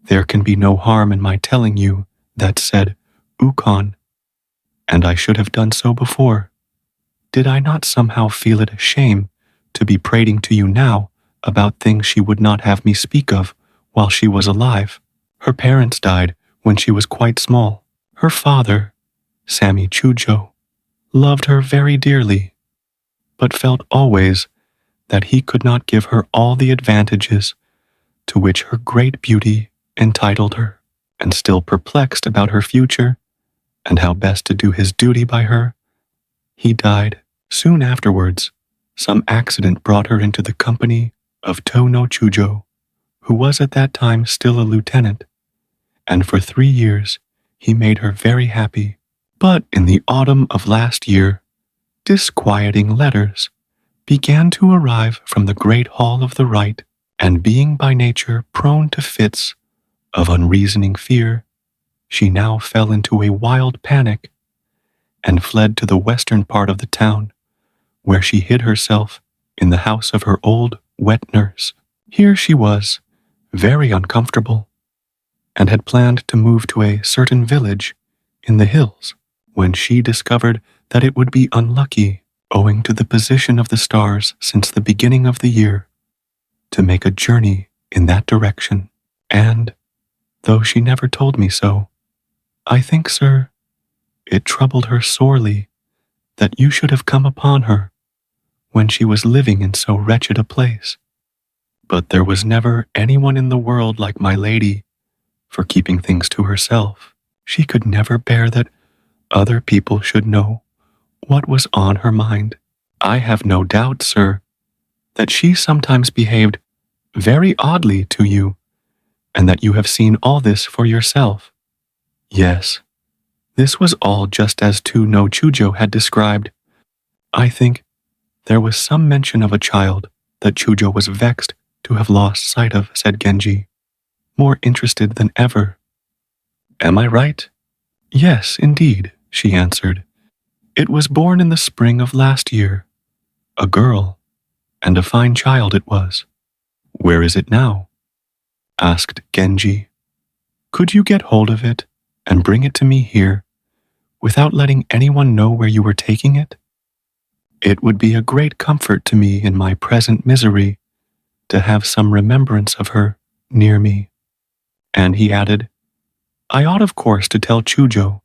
"There can be no harm in my telling you that," said Ukon, "and I should have done so before. Did I not somehow feel it a shame to be prating to you now about things she would not have me speak of while she was alive? Her parents died when she was quite small. Her father, Sammy Chujo, loved her very dearly, but felt always that he could not give her all the advantages to which her great beauty entitled her, and still perplexed about her future and how best to do his duty by her, he died. Soon afterwards, some accident brought her into the company of To no Chujo, who was at that time still a lieutenant, and for 3 years he made her very happy. But in the autumn of last year, disquieting letters began to arrive from the great hall of the right, and being by nature prone to fits of unreasoning fear, she now fell into a wild panic and fled to the western part of the town, where she hid herself in the house of her old wet nurse. Here she was, very uncomfortable, and had planned to move to a certain village in the hills, when she discovered that it would be unlucky, owing to the position of the stars since the beginning of the year, to make a journey in that direction. And, though she never told me so, I think, sir, it troubled her sorely that you should have come upon her when she was living in so wretched a place. But there was never anyone in the world like my lady for keeping things to herself. She could never bear that other people should know what was on her mind. I have no doubt, sir, that she sometimes behaved very oddly to you, and that you have seen all this for yourself. Yes, this was all just as To no Chujo had described. I think there was some mention of a child that Chujo was vexed to have lost sight of, said Genji, more interested than ever. Am I right? Yes, indeed, she answered. It was born in the spring of last year. A girl, and a fine child it was. Where is it now? Asked Genji. Could you get hold of it and bring it to me here, without letting anyone know where you were taking it? It would be a great comfort to me in my present misery to have some remembrance of her near me. And he added, I ought of course to tell Chujo,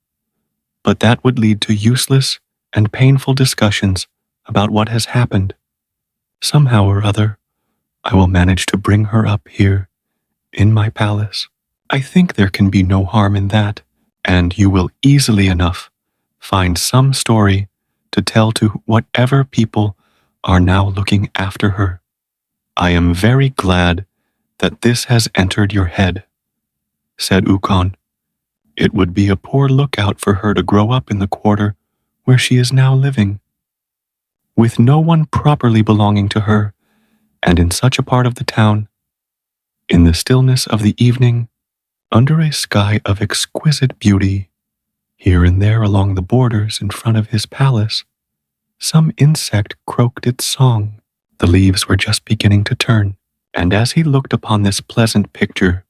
but that would lead to useless and painful discussions about what has happened. Somehow or other, I will manage to bring her up here, in my palace. I think there can be no harm in that, and you will easily enough find some story to tell to whatever people are now looking after her. I am very glad that this has entered your head, said Ukon. It would be a poor lookout for her to grow up in the quarter where she is now living, with no one properly belonging to her, and in such a part of the town. In the stillness of the evening, under a sky of exquisite beauty, here and there along the borders in front of his palace, some insect croaked its song. The leaves were just beginning to turn, and as he looked upon this pleasant picture,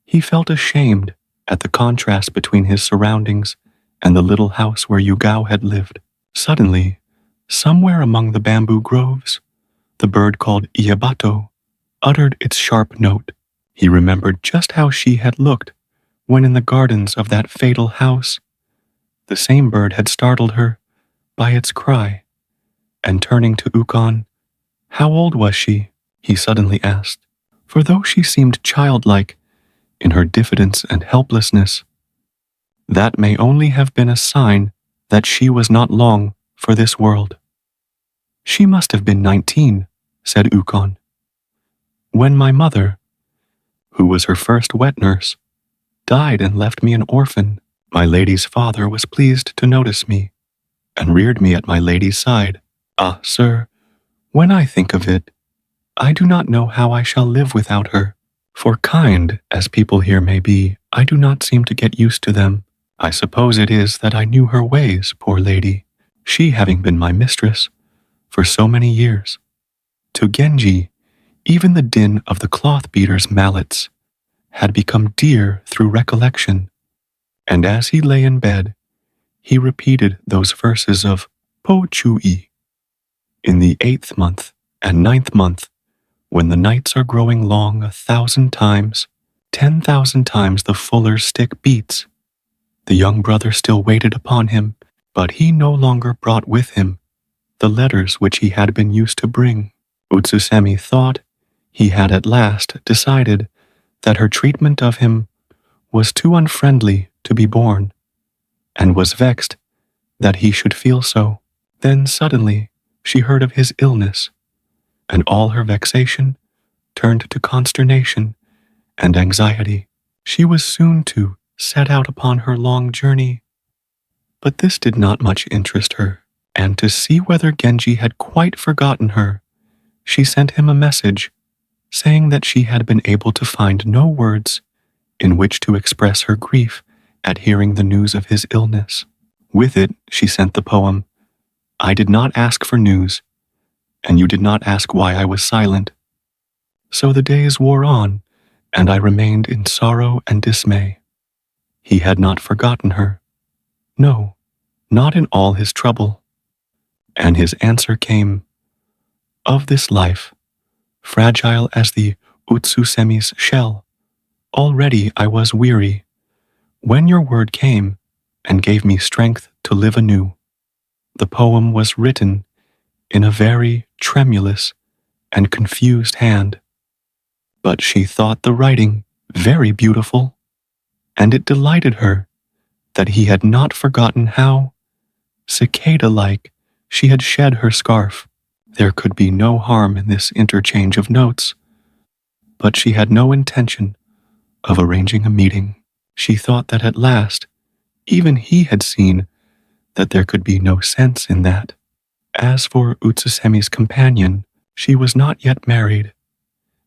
he felt ashamed at the contrast between his surroundings and the little house where Yugao had lived. Suddenly, somewhere among the bamboo groves, the bird called Iabato uttered its sharp note. He remembered just how she had looked when in the gardens of that fatal house. The same bird had startled her by its cry, and turning to Ukon, how old was she? He suddenly asked, for though she seemed childlike in her diffidence and helplessness, that may only have been a sign that she was not long for this world. She must have been 19, said Ukon. When my mother, who was her first wet nurse, died and left me an orphan, my lady's father was pleased to notice me, and reared me at my lady's side. Ah, sir, when I think of it, I do not know how I shall live without her. For kind as people here may be, I do not seem to get used to them. I suppose it is that I knew her ways, poor lady, she having been my mistress for so many years. To Genji, even the din of the cloth beaters' mallets had become dear through recollection, and as he lay in bed, he repeated those verses of Po Chui. In the 8th month and 9th month, when the nights are growing long 1,000 times, 10,000 times the fuller's stick beats, the young brother still waited upon him, but he no longer brought with him the letters which he had been used to bring. Utsusemi thought he had at last decided that her treatment of him was too unfriendly to be borne, and was vexed that he should feel so. Then suddenly she heard of his illness, and all her vexation turned to consternation and anxiety. She was soon to set out upon her long journey, but this did not much interest her, and to see whether Genji had quite forgotten her, she sent him a message saying that she had been able to find no words in which to express her grief at hearing the news of his illness. With it, she sent the poem, "I did not ask for news, and you did not ask why I was silent." So the days wore on, and I remained in sorrow and dismay. He had not forgotten her. No, not in all his trouble. And his answer came, "Of this life, fragile as the Utsusemi's shell, already I was weary, when your word came and gave me strength to live anew." The poem was written in a very tremulous and confused hand, but she thought the writing very beautiful, and it delighted her that he had not forgotten how, cicada-like, she had shed her scarf. There could be no harm in this interchange of notes, but she had no intention of arranging a meeting. She thought that at last, even he had seen that there could be no sense in that. As for Utsusemi's companion, she was not yet married,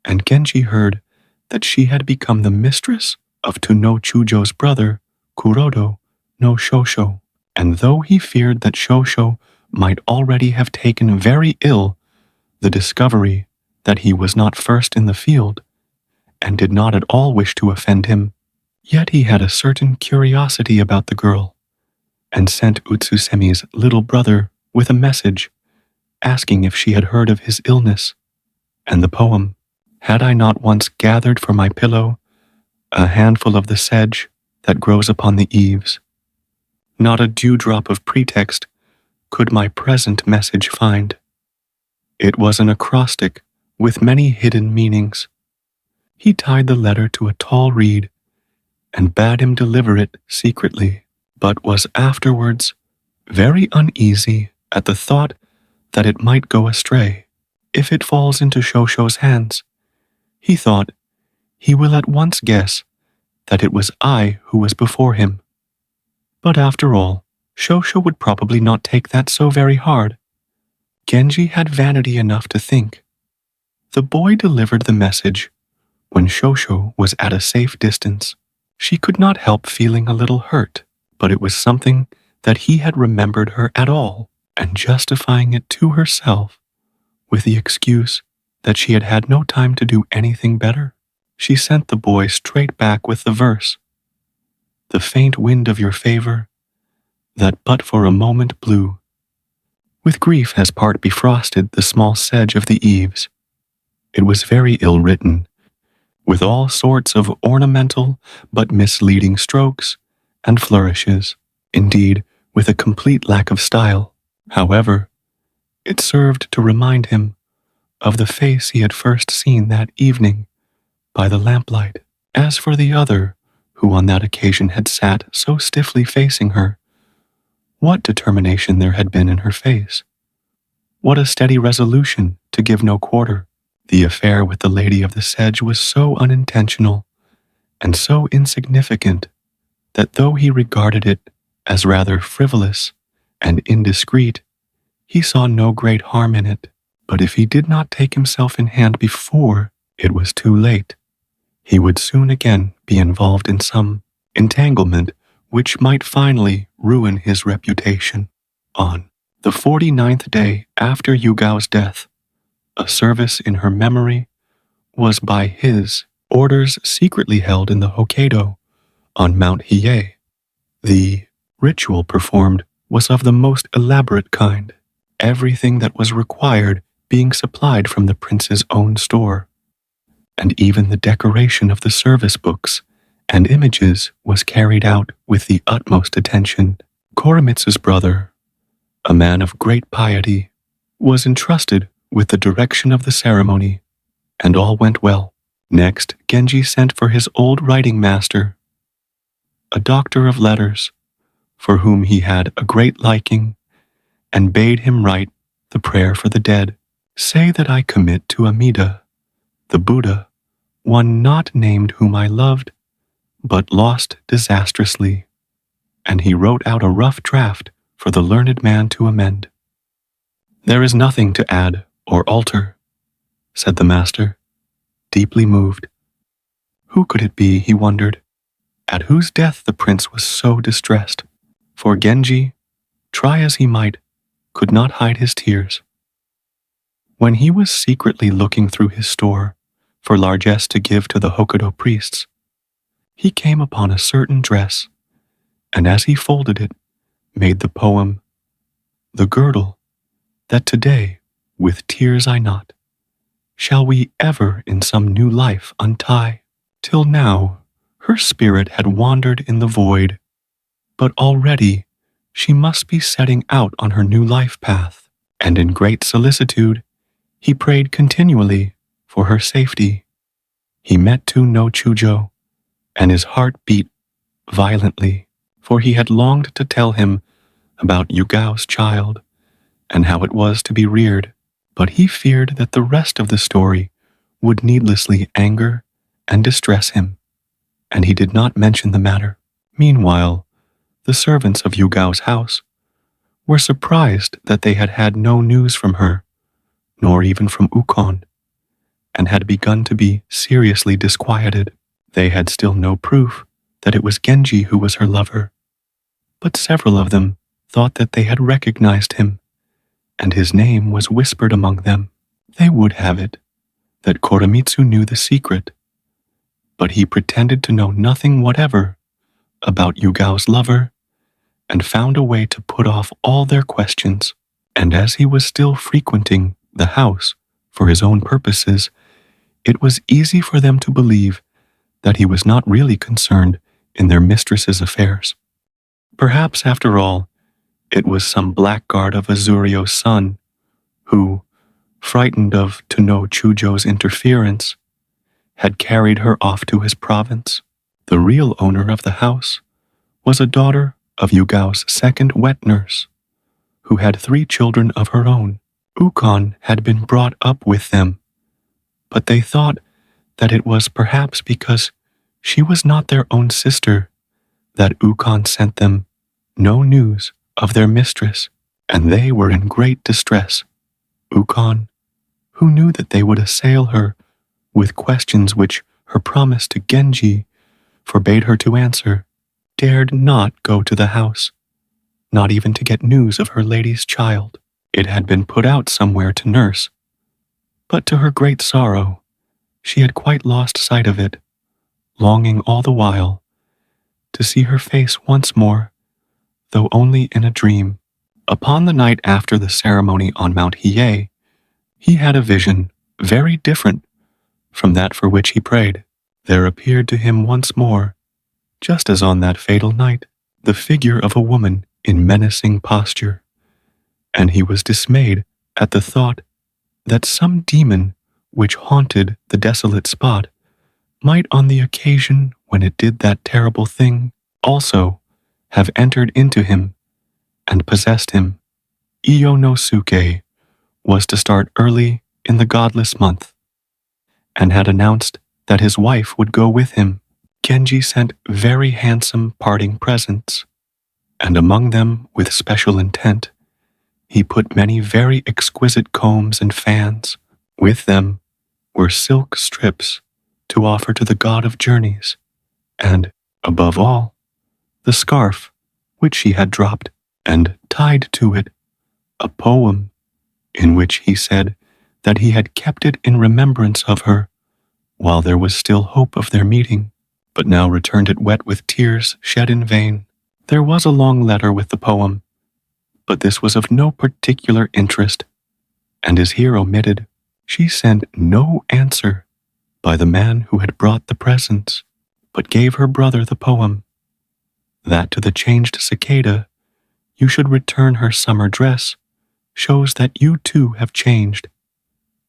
and Genji heard that she had become the mistress of Tuno Chujo's brother, Kurodo no Shosho, and though he feared that Shosho might already have taken very ill the discovery that he was not first in the field, and did not at all wish to offend him, yet he had a certain curiosity about the girl, and sent Utsusemi's little brother with a message, asking if she had heard of his illness, and the poem, "Had I not once gathered for my pillow a handful of the sedge that grows upon the eaves, not a dewdrop of pretext could my present message find." It was an acrostic with many hidden meanings. He tied the letter to a tall reed and bade him deliver it secretly, but was afterwards very uneasy at the thought that it might go astray. If it falls into Shosho's hands, he thought, he will at once guess that it was I who was before him. But after all, Shosho would probably not take that so very hard. Genji had vanity enough to think. The boy delivered the message when Shosho was at a safe distance. She could not help feeling a little hurt, but it was something that he had remembered her at all, and justifying it to herself with the excuse that she had had no time to do anything better. She sent the boy straight back with the verse, "The faint wind of your favor, that but for a moment blew, with grief has part befrosted the small sedge of the eaves." It was very ill written, with all sorts of ornamental but misleading strokes and flourishes, indeed, with a complete lack of style. However, it served to remind him of the face he had first seen that evening by the lamplight. As for the other, who on that occasion had sat so stiffly facing her, what determination there had been in her face! What a steady resolution to give no quarter! The affair with the lady of the sedge was so unintentional and so insignificant that though he regarded it as rather frivolous and indiscreet, he saw no great harm in it. But if he did not take himself in hand before it was too late, he would soon again be involved in some entanglement which might finally ruin his reputation. On the 49th day after Yugao's death, a service in her memory was by his orders secretly held in the Hokkaido on Mount Hiei. The ritual performed was of the most elaborate kind, everything that was required being supplied from the prince's own store, and even the decoration of the service books and images was carried out with the utmost attention. Koremitsu's brother, a man of great piety, was entrusted with the direction of the ceremony, and all went well. Next, Genji sent for his old writing master, a doctor of letters, for whom he had a great liking, and bade him write the prayer for the dead. Say that I commit to Amida, the Buddha, one not named whom I loved, but lost disastrously. And he wrote out a rough draft for the learned man to amend. There is nothing to add or alter, said the master, deeply moved. Who could it be, he wondered, at whose death the prince was so distressed? For Genji, try as he might, could not hide his tears. When he was secretly looking through his store for largesse to give to the Hokkaido priests, he came upon a certain dress, and as he folded it, made the poem, "The girdle that today, with tears I knot, shall we ever in some new life untie?" Till now, her spirit had wandered in the void, but already she must be setting out on her new life path, and in great solicitude, he prayed continually for her safety. He met to no Chujo, and his heart beat violently, for he had longed to tell him about Yugao's child and how it was to be reared, but he feared that the rest of the story would needlessly anger and distress him, and he did not mention the matter. Meanwhile, the servants of Yugao's house were surprised that they had had no news from her, nor even from Ukon, and had begun to be seriously disquieted. They had still no proof that it was Genji who was her lover, but several of them thought that they had recognized him, and his name was whispered among them. They would have it that Koremitsu knew the secret, but he pretended to know nothing whatever about Yugao's lover, and found a way to put off all their questions. And as he was still frequenting the house for his own purposes, it was easy for them to believe that he was not really concerned in their mistress's affairs. Perhaps, after all, it was some blackguard of Azurio's son who, frightened of to know Chujo's interference, had carried her off to his province. The real owner of the house was a daughter of Yugao's second wet nurse, who had 3 children of her own. Ukon had been brought up with them, but they thought that it was perhaps because she was not their own sister that Ukon sent them no news of their mistress, and they were in great distress. Ukon, who knew that they would assail her with questions which her promise to Genji forbade her to answer, dared not go to the house, not even to get news of her lady's child. It had been put out somewhere to nurse, but to her great sorrow, she had quite lost sight of it, longing all the while to see her face once more, though only in a dream. Upon the night after the ceremony on Mount Hiei, he had a vision very different from that for which he prayed. There appeared to him once more, just as on that fatal night, the figure of a woman in menacing posture, and he was dismayed at the thought that some demon which haunted the desolate spot might on the occasion when it did that terrible thing also have entered into him and possessed him. Iyo no Suke was to start early in the godless month, and had announced that his wife would go with him. Genji sent very handsome parting presents, and among them, with special intent, he put many very exquisite combs and fans. With them were silk strips to offer to the god of journeys, and, above all, the scarf which she had dropped, and tied to it a poem in which he said that he had kept it in remembrance of her while there was still hope of their meeting, but now returned it wet with tears shed in vain. There was a long letter with the poem, but this was of no particular interest, and is here omitted. She sent no answer by the man who had brought the presents, but gave her brother the poem, that to the changed cicada you should return her summer dress, shows that you too have changed,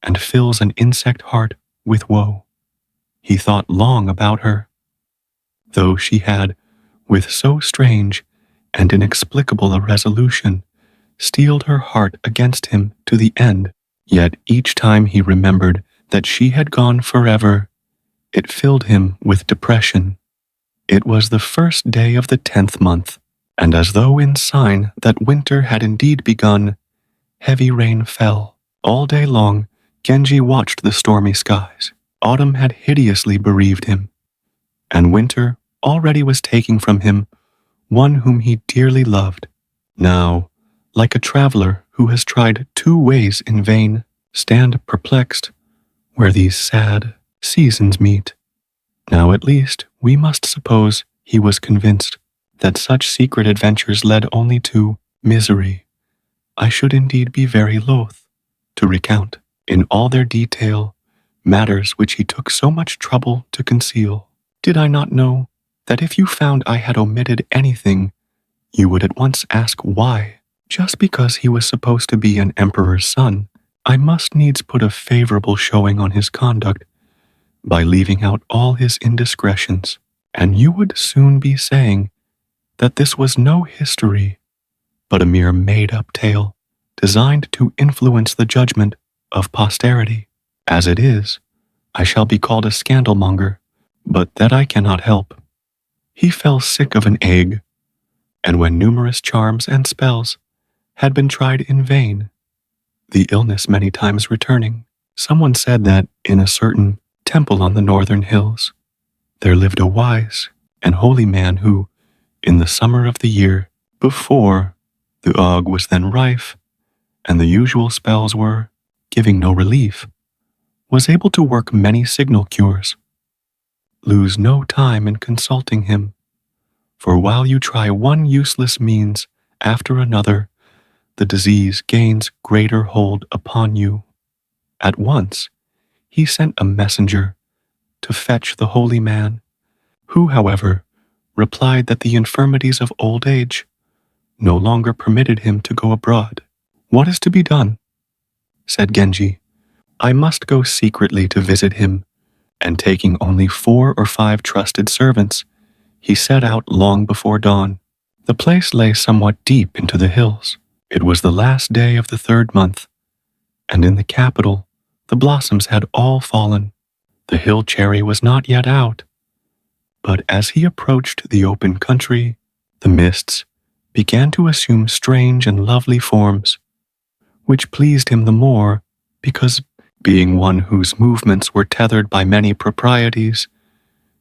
and fills an insect heart with woe. He thought long about her, though she had, with so strange and inexplicable a resolution, steeled her heart against him to the end. Yet each time he remembered that she had gone forever, it filled him with depression. It was the first day of the 10th month, and as though in sign that winter had indeed begun, heavy rain fell. All day long, Genji watched the stormy skies. Autumn had hideously bereaved him, and winter already was taking from him one whom he dearly loved. Now, like a traveler who has tried 2 ways in vain, stand perplexed where these sad seasons meet. Now at least we must suppose he was convinced that such secret adventures led only to misery. I should indeed be very loath to recount in all their detail matters which he took so much trouble to conceal. Did I not know that if you found I had omitted anything, you would at once ask why? Just because he was supposed to be an emperor's son, I must needs put a favorable showing on his conduct by leaving out all his indiscretions, and you would soon be saying that this was no history, but a mere made-up tale designed to influence the judgment of posterity. As it is, I shall be called a scandalmonger, but that I cannot help. He fell sick of an egg, and when numerous charms and spells had been tried in vain, the illness many times returning, someone said that in a certain temple on the northern hills, there lived a wise and holy man who, in the summer of the year before the ague was then rife, and the usual spells were giving no relief, was able to work many signal cures. Lose no time in consulting him, for while you try one useless means after another, the disease gains greater hold upon you. At once, he sent a messenger to fetch the holy man, who, however, replied that the infirmities of old age no longer permitted him to go abroad. What is to be done? Said Genji. I must go secretly to visit him, and taking only 4 or 5 trusted servants, he set out long before dawn. The place lay somewhat deep into the hills. It was the last day of the 3rd month, and in the capital the blossoms had all fallen. The hill cherry was not yet out, but as he approached the open country, the mists began to assume strange and lovely forms, which pleased him the more because, being one whose movements were tethered by many proprieties,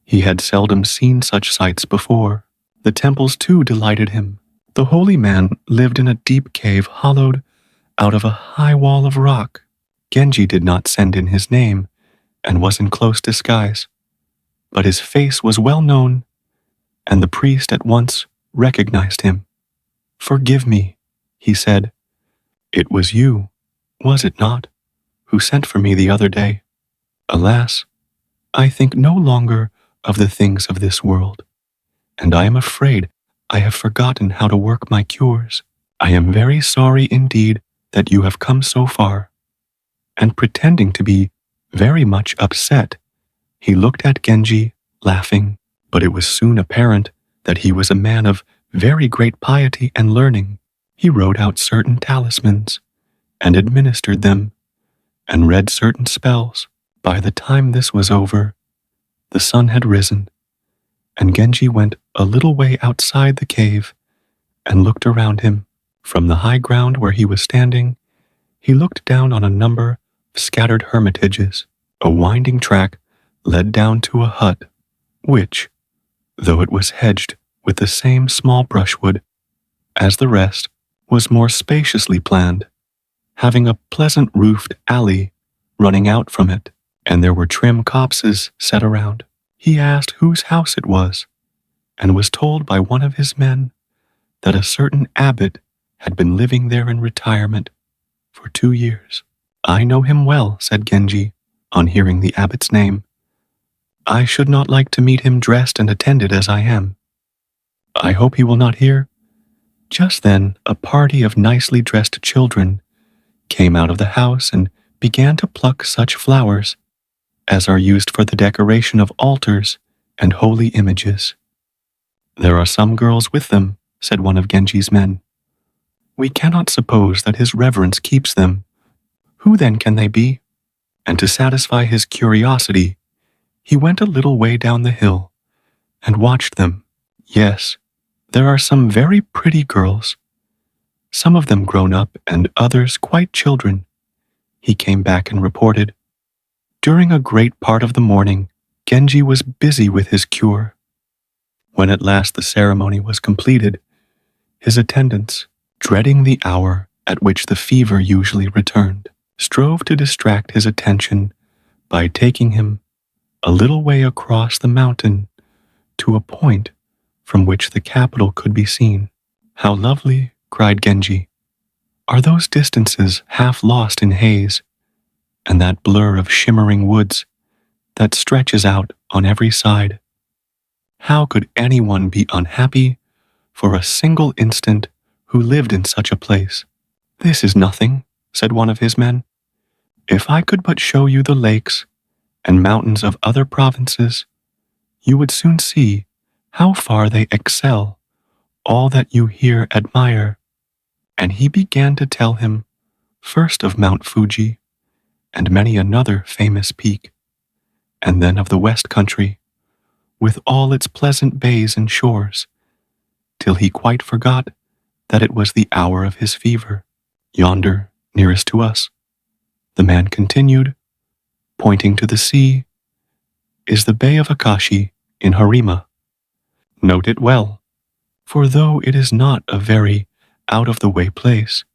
he had seldom seen such sights before. The temples too delighted him. The holy man lived in a deep cave hollowed out of a high wall of rock. Genji did not send in his name, and was in close disguise, but his face was well known, and the priest at once recognized him. Forgive me, he said. It was you, was it not, who sent for me the other day? Alas, I think no longer of the things of this world, and I am afraid I have forgotten how to work my cures. I am very sorry indeed that you have come so far. And pretending to be very much upset, he looked at Genji, laughing, but it was soon apparent that he was a man of very great piety and learning. He wrote out certain talismans, and administered them, and read certain spells. By the time this was over, the sun had risen, and Genji went a little way outside the cave and looked around him. From the high ground where he was standing, he looked down on a number of scattered hermitages. A winding track led down to a hut, which, though it was hedged with the same small brushwood as the rest, was more spaciously planned, having a pleasant roofed alley running out from it, and there were trim copses set around. He asked whose house it was, and was told by one of his men that a certain abbot had been living there in retirement for 2 years. I know him well, said Genji, on hearing the abbot's name. I should not like to meet him dressed and attended as I am. I hope he will not hear. Just then, a party of nicely dressed children came out of the house and began to pluck such flowers as are used for the decoration of altars and holy images. There are some girls with them, said one of Genji's men. We cannot suppose that his reverence keeps them. Who then can they be? And to satisfy his curiosity, he went a little way down the hill and watched them. Yes, there are some very pretty girls, some of them grown up and others quite children. He came back and reported. During a great part of the morning, Genji was busy with his cure. When at last the ceremony was completed, his attendants, dreading the hour at which the fever usually returned, strove to distract his attention by taking him a little way across the mountain to a point from which the capital could be seen. How lovely, cried Genji. Are those distances half lost in haze, and that blur of shimmering woods that stretches out on every side? How could anyone be unhappy for a single instant who lived in such a place? This is nothing, said one of his men. If I could but show you the lakes and mountains of other provinces, you would soon see how far they excel all that you here admire. And he began to tell him first of Mount Fuji and many another famous peak, and then of the West Country, with all its pleasant bays and shores, till he quite forgot that it was the hour of his fever. Yonder, nearest to us, the man continued, pointing to the sea, is the Bay of Akashi in Harima. Note it well, for though it is not a very out-of-the-way place,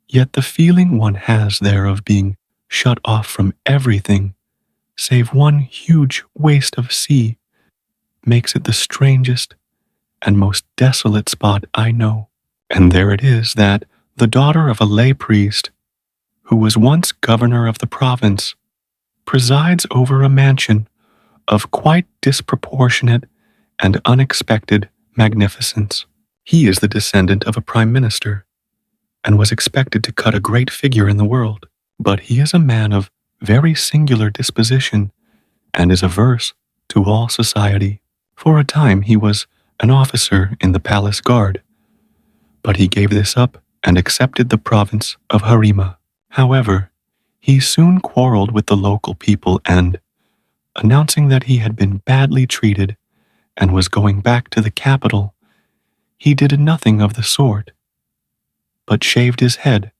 yet the feeling one has there of being shut off from everything save one huge waste of sea makes it the strangest and most desolate spot I know. And there it is that the daughter of a lay priest, who was once governor of the province, presides over a mansion of quite disproportionate and unexpected magnificence. He is the descendant of a prime minister, and was expected to cut a great figure in the world. But he is a man of very singular disposition, and is averse to all society. For a time he was an officer in the palace guard, but he gave this up and accepted the province of Harima. However, he soon quarreled with the local people and, announcing that he had been badly treated and was going back to the capital, he did nothing of the sort, but shaved his head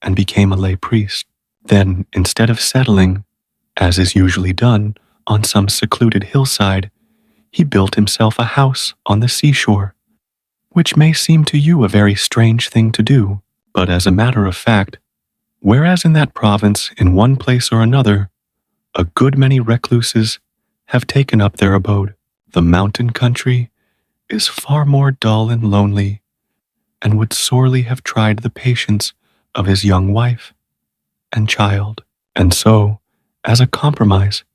and became a lay priest. Then, instead of settling, as is usually done, on some secluded hillside, he built himself a house on the seashore, which may seem to you a very strange thing to do, but as a matter of fact, whereas in that province, in one place or another, a good many recluses have taken up their abode, the mountain country is far more dull and lonely, and would sorely have tried the patience of his young wife and child. And so, as a compromise,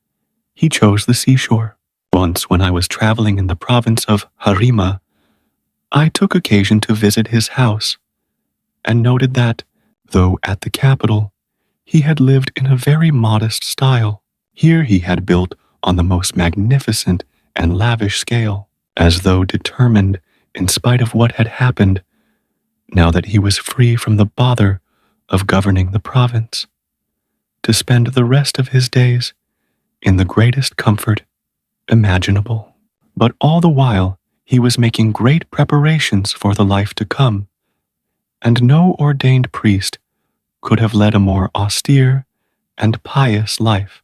he chose the seashore. Once, when I was traveling in the province of Harima, I took occasion to visit his house, and noted that, though at the capital, he had lived in a very modest style. Here he had built on the most magnificent and lavish scale, as though determined, in spite of what had happened, now that he was free from the bother of governing the province, to spend the rest of his days in the greatest comfort imaginable. But all the while he was making great preparations for the life to come, and no ordained priest could have led a more austere and pious life.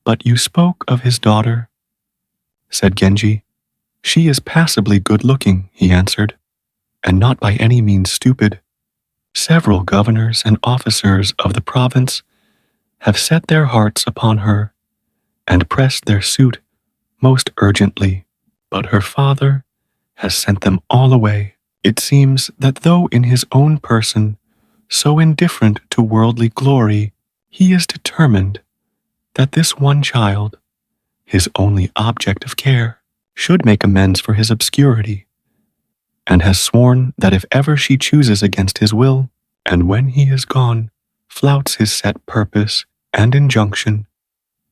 But you spoke of his daughter, said Genji. She is passably good-looking, he answered, and not by any means stupid. Several governors and officers of the province have set their hearts upon her, and pressed their suit most urgently. But her father has sent them all away. It seems that though in his own person so indifferent to worldly glory, he is determined that this one child, his only object of care, should make amends for his obscurity, and has sworn that if ever she chooses against his will, and when he is gone, flouts his set purpose and injunction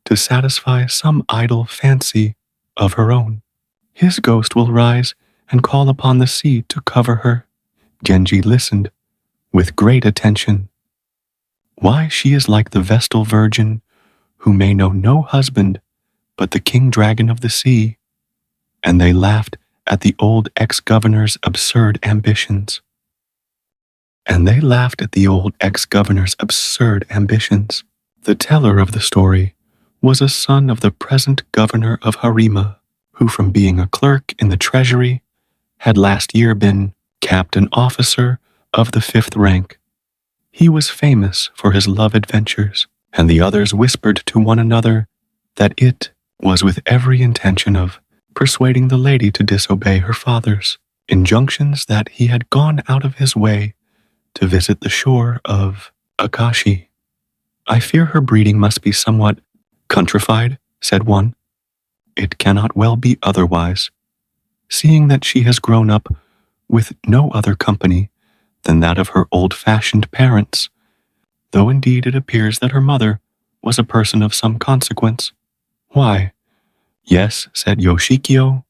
to satisfy some idle fancy of her own, his ghost will rise and call upon the sea to cover her. Genji listened with great attention. Why, she is like the Vestal Virgin, who may know no husband but the king dragon of the sea. And they laughed at the old ex-governor's absurd ambitions. The teller of the story was a son of the present governor of Harima, who from being a clerk in the treasury had last year been captain officer of the 5th rank. He was famous for his love adventures, and the others whispered to one another that it was with every intention of persuading the lady to disobey her father's injunctions that he had gone out of his way to visit the shore of Akashi. I fear her breeding must be somewhat countrified, said one. It cannot well be otherwise, seeing that she has grown up with no other company than that of her old-fashioned parents, though indeed it appears that her mother was a person of some consequence. Why, yes, said Yoshikyo,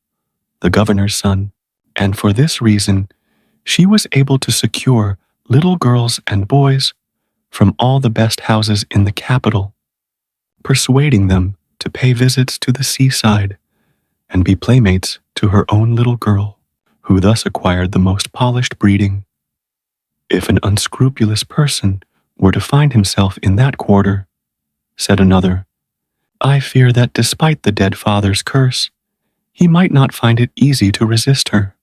the governor's son, and for this reason she was able to secure little girls and boys from all the best houses in the capital, persuading them to pay visits to the seaside and be playmates to her own little girl, who thus acquired the most polished breeding. If an unscrupulous person were to find himself in that quarter, said another, I fear that despite the dead father's curse, he might not find it easy to resist her.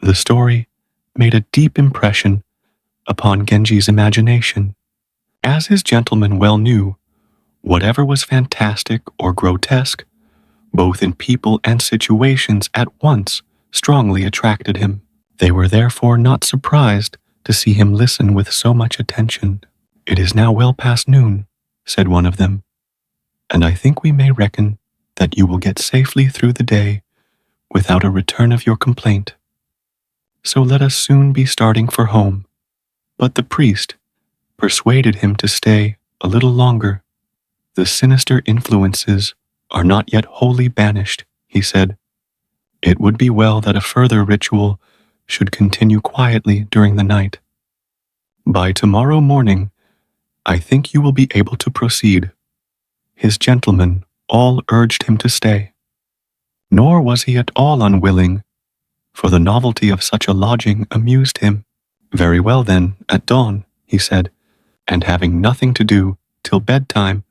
The story made a deep impression upon Genji's imagination. As his gentleman well knew, whatever was fantastic or grotesque, both in people and situations at once strongly attracted him. They were therefore not surprised to see him listen with so much attention. It is now well past noon, said one of them, and I think we may reckon that you will get safely through the day without a return of your complaint. So let us soon be starting for home. But the priest persuaded him to stay a little longer. The sinister influences are not yet wholly banished, he said. It would be well that a further ritual should continue quietly during the night. By tomorrow morning, I think you will be able to proceed. His gentlemen all urged him to stay. Nor was he at all unwilling, for the novelty of such a lodging amused him. Very well then, at dawn, he said, and having nothing to do till bedtime,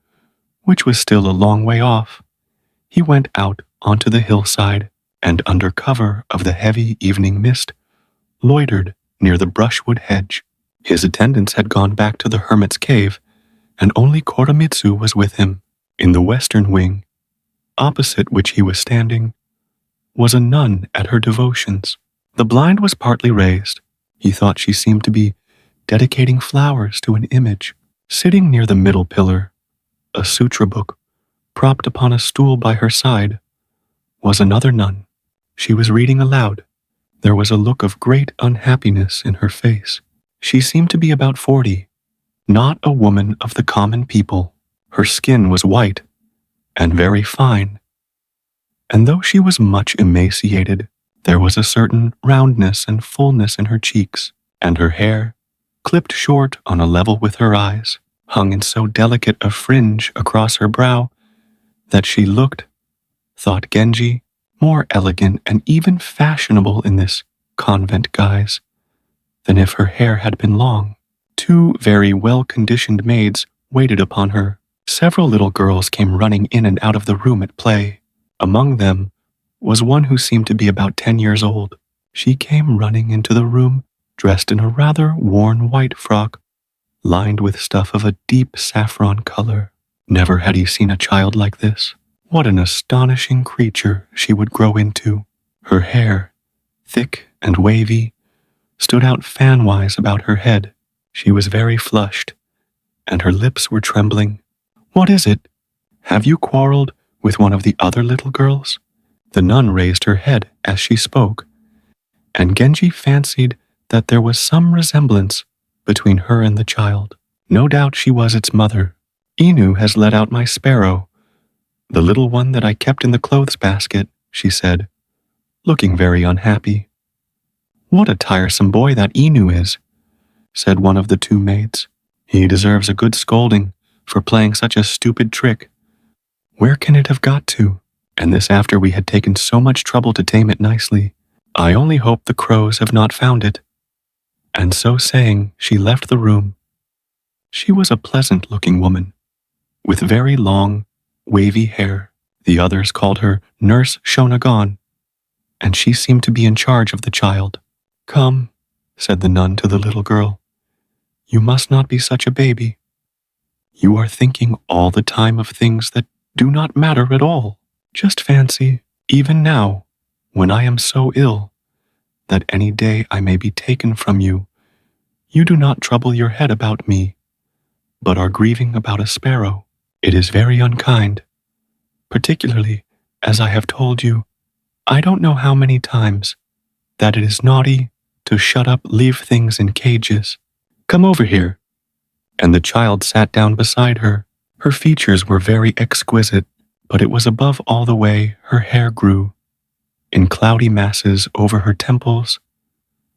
which was still a long way off, he went out onto the hillside and under cover of the heavy evening mist, loitered near the brushwood hedge. His attendants had gone back to the hermit's cave, and only Koremitsu was with him. In the western wing, opposite which he was standing, was a nun at her devotions. The blind was partly raised. He thought she seemed to be dedicating flowers to an image. Sitting near the middle pillar, a sutra book propped upon a stool by her side, was another nun. She was reading aloud. There was a look of great unhappiness in her face. She seemed to be about 40, not a woman of the common people. Her skin was white and very fine, and though she was much emaciated, there was a certain roundness and fullness in her cheeks, and her hair, clipped short on a level with her eyes, hung in so delicate a fringe across her brow that she looked, thought Genji, more elegant and even fashionable in this convent guise than if her hair had been long. 2 very well-conditioned maids waited upon her. Several little girls came running in and out of the room at play. Among them was one who seemed to be about 10 years old. She came running into the room, dressed in a rather worn white frock, lined with stuff of a deep saffron color. Never had he seen a child like this. What an astonishing creature she would grow into. Her hair, thick and wavy, stood out fan-wise about her head. She was very flushed, and her lips were trembling. "What is it? Have you quarreled with one of the other little girls?" The nun raised her head as she spoke, and Genji fancied that there was some resemblance between her and the child. No doubt she was its mother. "Inu has let out my sparrow, the little one that I kept in the clothes basket," she said, looking very unhappy. "What a tiresome boy that Inu is," said one of the two maids. "He deserves a good scolding for playing such a stupid trick. Where can it have got to? And this after we had taken so much trouble to tame it nicely. I only hope the crows have not found it." And so saying, she left the room. She was a pleasant-looking woman, with very long, wavy hair. The others called her Nurse Shonagon, and she seemed to be in charge of the child. "Come," said the nun to the little girl, "you must not be such a baby. You are thinking all the time of things that do not matter at all. Just fancy, even now, when I am so ill, that any day I may be taken from you, you do not trouble your head about me, but are grieving about a sparrow. It is very unkind, particularly as I have told you, I don't know how many times, that it is naughty to shut up leave things in cages. Come over here." And the child sat down beside her. Her features were very exquisite, but it was above all the way her hair grew, in cloudy masses over her temples,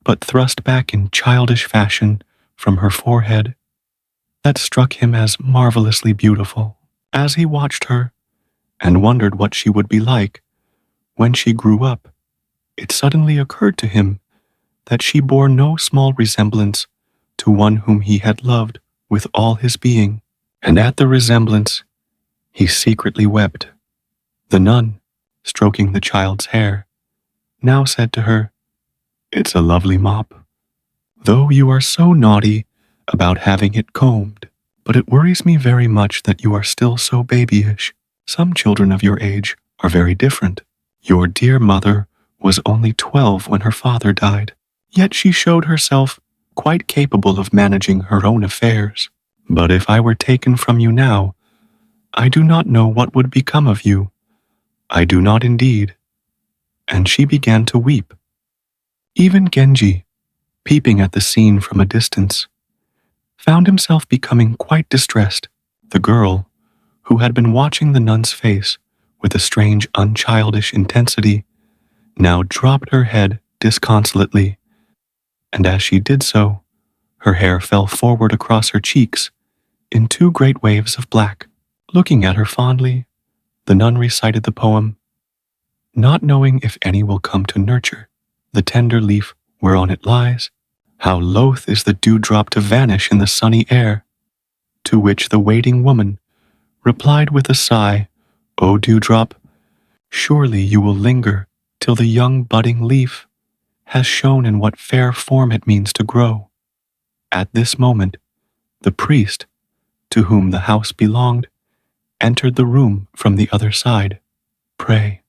but thrust back in childish fashion from her forehead. That struck him as marvelously beautiful. As he watched her, and wondered what she would be like when she grew up, it suddenly occurred to him that she bore no small resemblance to one whom he had loved with all his being, and at the resemblance he secretly wept. The nun, stroking the child's hair, now said to her, "It's a lovely mop, though you are so naughty about having it combed, but it worries me very much that you are still so babyish. Some children of your age are very different. Your dear mother was only 12 when her father died, yet she showed herself quite capable of managing her own affairs. But if I were taken from you now, I do not know what would become of you. I do not indeed." And she began to weep. Even Genji, peeping at the scene from a distance, found himself becoming quite distressed. The girl, who had been watching the nun's face with a strange unchildish intensity, now dropped her head disconsolately, and as she did so, her hair fell forward across her cheeks in two great waves of black. Looking at her fondly, the nun recited the poem, "Not knowing if any will come to nurture the tender leaf whereon it lies, how loath is the dewdrop to vanish in the sunny air." To which the waiting woman replied with a sigh, "O dewdrop, surely you will linger till the young budding leaf has shown in what fair form it means to grow." At this moment, the priest, to whom the house belonged, entered the room from the other side. "Pray,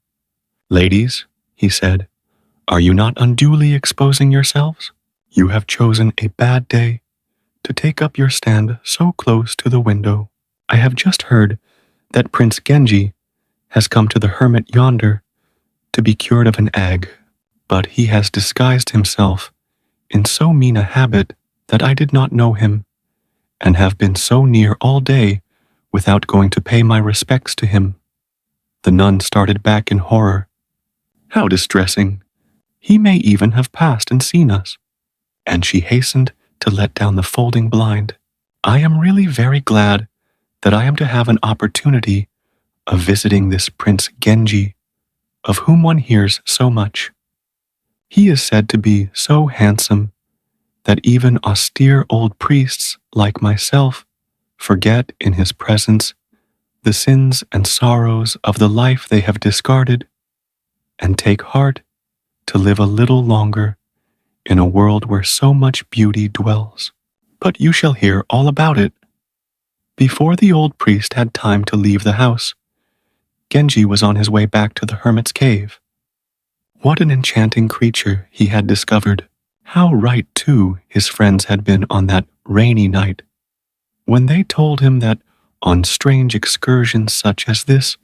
ladies," he said, "are you not unduly exposing yourselves? You have chosen a bad day to take up your stand so close to the window. I have just heard that Prince Genji has come to the hermit yonder to be cured of an ague, but he has disguised himself in so mean a habit that I did not know him, and have been so near all day without going to pay my respects to him." The nun started back in horror. "How distressing! He may even have passed and seen us." And she hastened to let down the folding blind. "I am really very glad that I am to have an opportunity of visiting this Prince Genji, of whom one hears so much. He is said to be so handsome that even austere old priests like myself forget in his presence the sins and sorrows of the life they have discarded, and take heart to live a little longer in a world where so much beauty dwells. But you shall hear all about it." Before the old priest had time to leave the house, Genji was on his way back to the hermit's cave. What an enchanting creature he had discovered. How right, too, his friends had been on that rainy night, when they told him that on strange excursions such as this,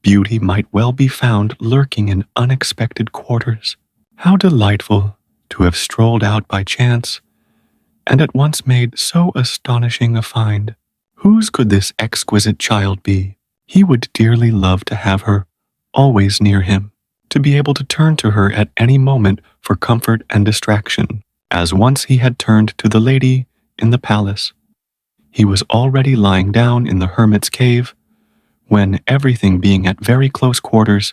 beauty might well be found lurking in unexpected quarters. How delightful to have strolled out by chance, and at once made so astonishing a find. Whose could this exquisite child be? He would dearly love to have her always near him, to be able to turn to her at any moment for comfort and distraction, as once he had turned to the lady in the palace. He was already lying down in the hermit's cave, when, everything being at very close quarters,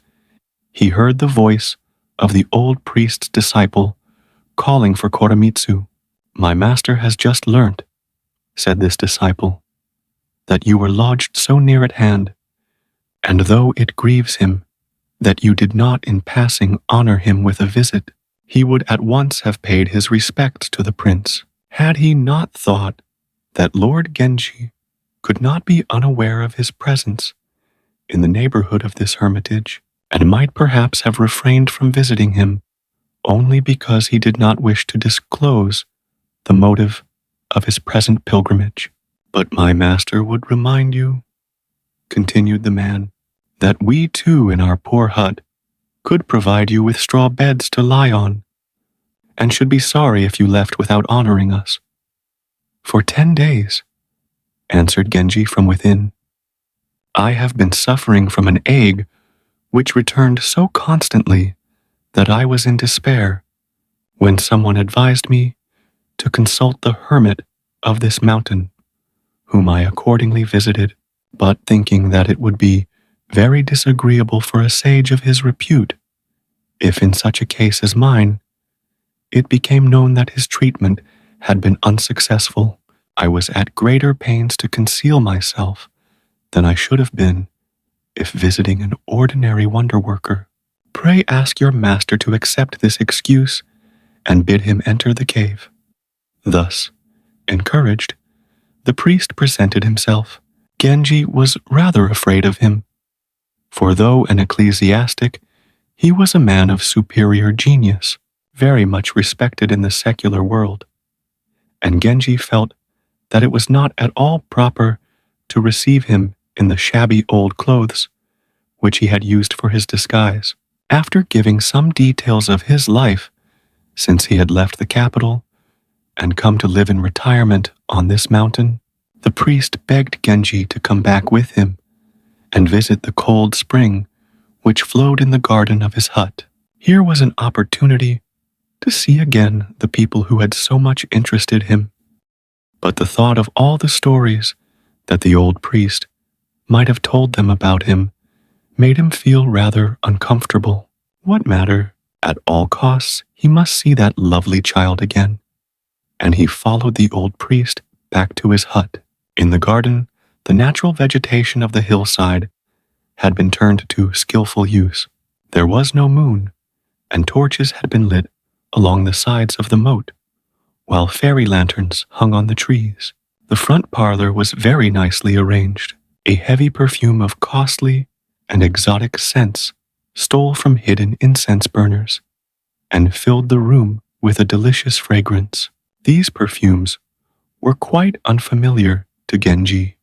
he heard the voice of the old priest's disciple calling for Koremitsu. "My master has just learnt," said this disciple, "that you were lodged so near at hand, and though it grieves him that you did not in passing honor him with a visit, he would at once have paid his respects to the prince, had he not thought that Lord Genji could not be unaware of his presence in the neighborhood of this hermitage, and might perhaps have refrained from visiting him only because he did not wish to disclose the motive of his present pilgrimage. But my master would remind you," continued the man, "that we too in our poor hut could provide you with straw beds to lie on, and should be sorry if you left without honoring us." "For 10 days," answered Genji from within, "I have been suffering from an ague which returned so constantly that I was in despair, when someone advised me to consult the hermit of this mountain, whom I accordingly visited, but thinking that it would be very disagreeable for a sage of his repute, if in such a case as mine, it became known that his treatment had been unsuccessful, I was at greater pains to conceal myself than I should have been if visiting an ordinary wonder-worker. Pray ask your master to accept this excuse and bid him enter the cave." Thus, encouraged, the priest presented himself. Genji was rather afraid of him, for though an ecclesiastic, he was a man of superior genius, very much respected in the secular world, and Genji felt that it was not at all proper to receive him in the shabby old clothes which he had used for his disguise. After giving some details of his life since he had left the capital and come to live in retirement on this mountain, the priest begged Genji to come back with him and visit the cold spring which flowed in the garden of his hut. Here was an opportunity to see again the people who had so much interested him. But the thought of all the stories that the old priest might have told them about him made him feel rather uncomfortable. What matter? At all costs, he must see that lovely child again. And he followed the old priest back to his hut. In the garden, the natural vegetation of the hillside had been turned to skillful use. There was no moon, and torches had been lit along the sides of the moat, while fairy lanterns hung on the trees. The front parlor was very nicely arranged. A heavy perfume of costly and exotic scents stole from hidden incense burners and filled the room with a delicious fragrance. These perfumes were quite unfamiliar to Genji,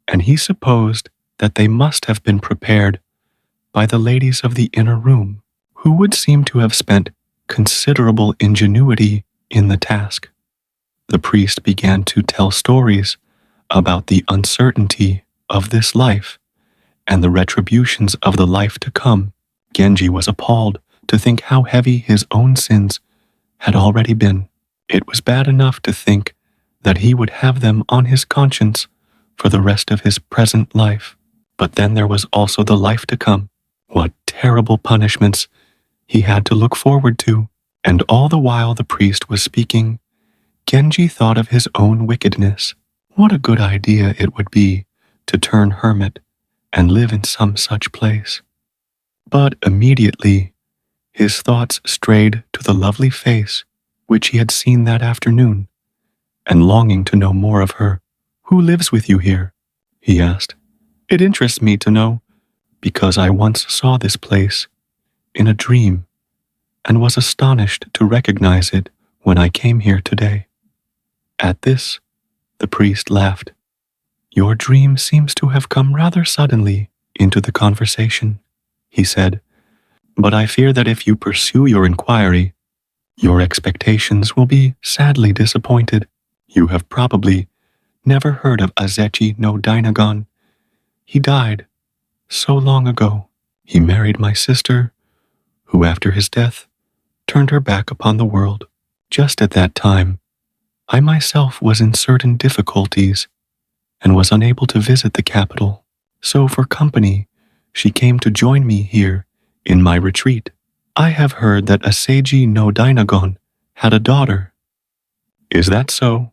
and he supposed that they must have been prepared by the ladies of the inner room, who would seem to have spent considerable ingenuity in the task. The priest began to tell stories about the uncertainty of this life and the retributions of the life to come. Genji was appalled to think how heavy his own sins had already been. It was bad enough to think that he would have them on his conscience for the rest of his present life. But then there was also the life to come. What terrible punishments he had to look forward to. And all the while the priest was speaking, Genji thought of his own wickedness. What a good idea it would be to turn hermit and live in some such place. But immediately his thoughts strayed to the lovely face which he had seen that afternoon, and longing to know more of her. "Who lives with you here?" he asked. "It interests me to know because I once saw this place in a dream and was astonished to recognize it when I came here today." At this, the priest laughed. "Your dream seems to have come rather suddenly into the conversation," he said, "but I fear that if you pursue your inquiry, your expectations will be sadly disappointed. You have probably never heard of Azechi no Dainagon. He died so long ago. He married my sister, who after his death turned her back upon the world. Just at that time, I myself was in certain difficulties and was unable to visit the capital. So for company, she came to join me here in my retreat. I have heard that Aseiji no Dainagon had a daughter." "Is that so?"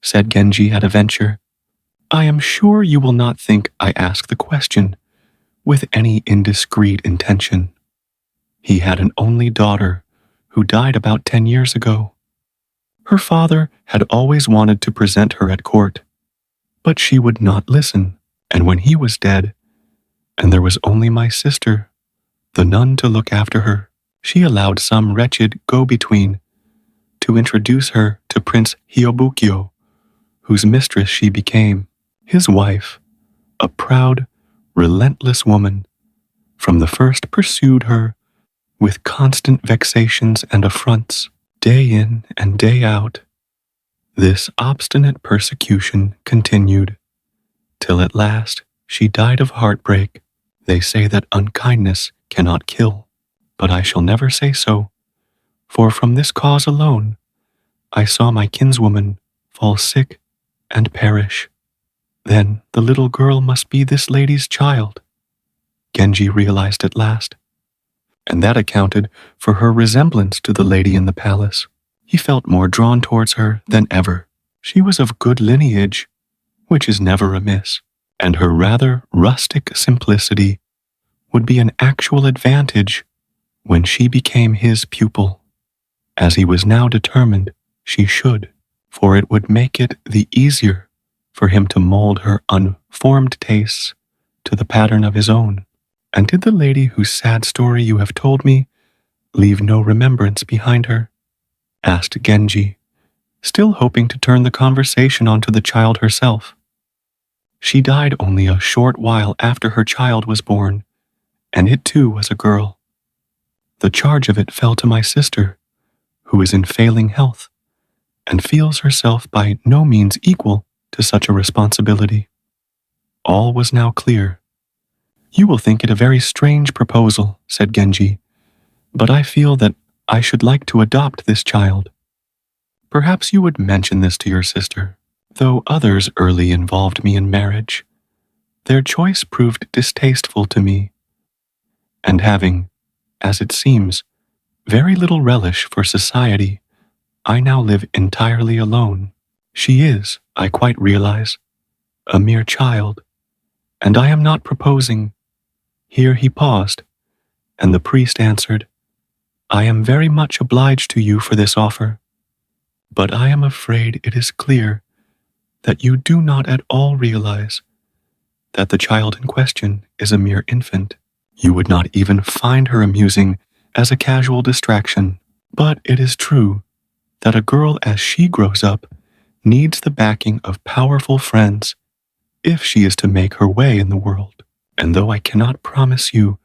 said Genji at a venture. "I am sure you will not think I ask the question with any indiscreet intention. He had an only daughter who died about 10 years ago. Her father had always wanted to present her at court, but she would not listen, and when he was dead, and there was only my sister, the nun, to look after her, she allowed some wretched go-between to introduce her to Prince Hyobukyo, whose mistress she became. His wife, a proud, relentless woman, from the first pursued her with constant vexations and affronts, day in and day out. This obstinate persecution continued, till at last she died of heartbreak. They say that unkindness cannot kill, but I shall never say so, for from this cause alone I saw my kinswoman fall sick and perish. Then the little girl must be this lady's child," Genji realized at last, and that accounted for her resemblance to the lady in the palace. He felt more drawn towards her than ever. She was of good lineage, which is never amiss, and her rather rustic simplicity would be an actual advantage when she became his pupil, as he was now determined she should, for it would make it the easier for him to mold her unformed tastes to the pattern of his own. "And did the lady whose sad story you have told me leave no remembrance behind her?" asked Genji, still hoping to turn the conversation onto the child herself. "She died only a short while after her child was born, and it too was a girl. The charge of it fell to my sister, who is in failing health, and feels herself by no means equal to such a responsibility." All was now clear. "You will think it a very strange proposal," said Genji, "but I feel that I should like to adopt this child. Perhaps you would mention this to your sister. Though others early involved me in marriage, their choice proved distasteful to me, and having, as it seems, very little relish for society, I now live entirely alone. She is, I quite realize, a mere child, and I am not proposing—" Here he paused, and the priest answered, "I am very much obliged to you for this offer, but I am afraid it is clear that you do not at all realize that the child in question is a mere infant. You would not even find her amusing as a casual distraction. But it is true that a girl as she grows up needs the backing of powerful friends if she is to make her way in the world. And though I cannot promise you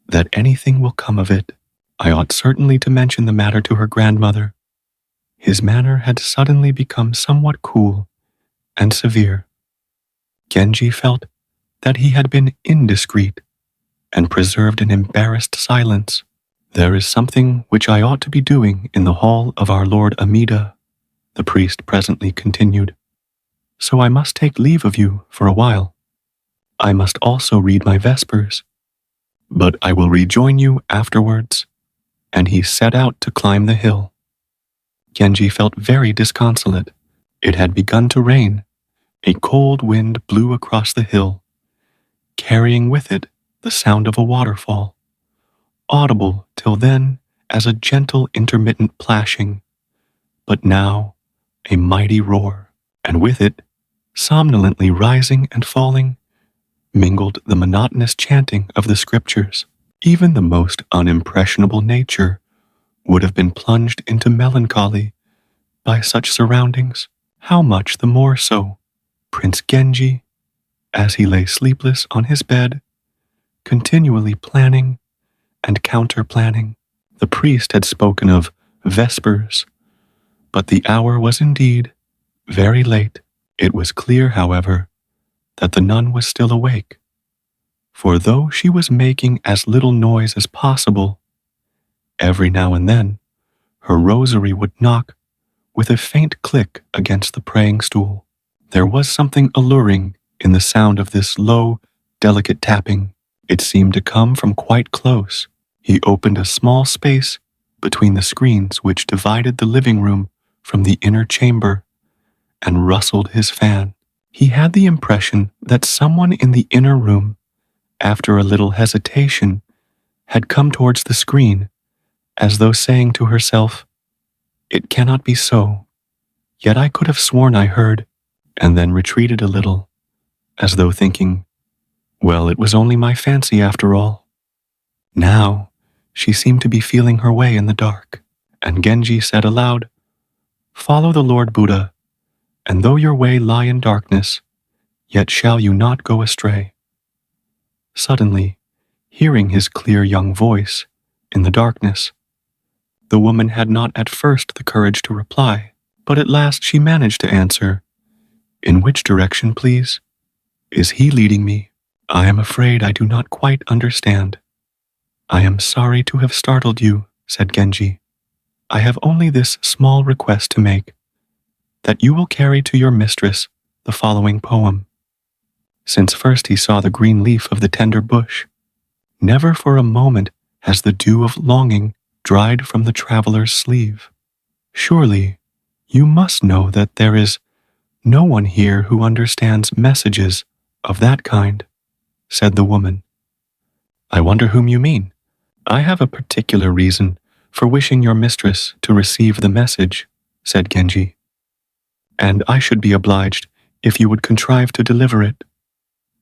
that anything will come of it, I ought certainly to mention the matter to her grandmother." His manner had suddenly become somewhat cool and severe. Genji felt that he had been indiscreet and preserved an embarrassed silence. "There is something which I ought to be doing in the hall of our Lord Amida," the priest presently continued, "so I must take leave of you for a while. I must also read my vespers, but I will rejoin you afterwards," and he set out to climb the hill. Genji felt very disconsolate. It had begun to rain. A cold wind blew across the hill, carrying with it the sound of a waterfall, audible till then as a gentle intermittent plashing, but now a mighty roar, and with it, somnolently rising and falling, mingled the monotonous chanting of the scriptures. Even the most unimpressionable nature would have been plunged into melancholy by such surroundings. How much the more so Prince Genji, as he lay sleepless on his bed, continually planning and counter-planning. The priest had spoken of vespers, but the hour was indeed very late. It was clear, however, that the nun was still awake, for though she was making as little noise as possible, every now and then her rosary would knock with a faint click against the praying stool. There was something alluring in the sound of this low, delicate tapping. It seemed to come from quite close. He opened a small space between the screens which divided the living room from the inner chamber and rustled his fan. He had the impression that someone in the inner room, after a little hesitation, had come towards the screen, as though saying to herself, "It cannot be so, yet I could have sworn I heard," and then retreated a little, as though thinking, "Well, it was only my fancy after all." Now, she seemed to be feeling her way in the dark, and Genji said aloud, "Follow the Lord Buddha, and though your way lie in darkness, yet shall you not go astray." Suddenly, hearing his clear young voice in the darkness, the woman had not at first the courage to reply, but at last she managed to answer, "In which direction, please? Is he leading me? I am afraid I do not quite understand." "I am sorry to have startled you," said Genji. "I have only this small request to make, that you will carry to your mistress the following poem." Since first he saw the green leaf of the tender bush, never for a moment has the dew of longing dried from the traveler's sleeve. "Surely, you must know that there is no one here who understands messages of that kind," said the woman. "I wonder whom you mean. I have a particular reason for wishing your mistress to receive the message," said Genji, "and I should be obliged if you would contrive to deliver it."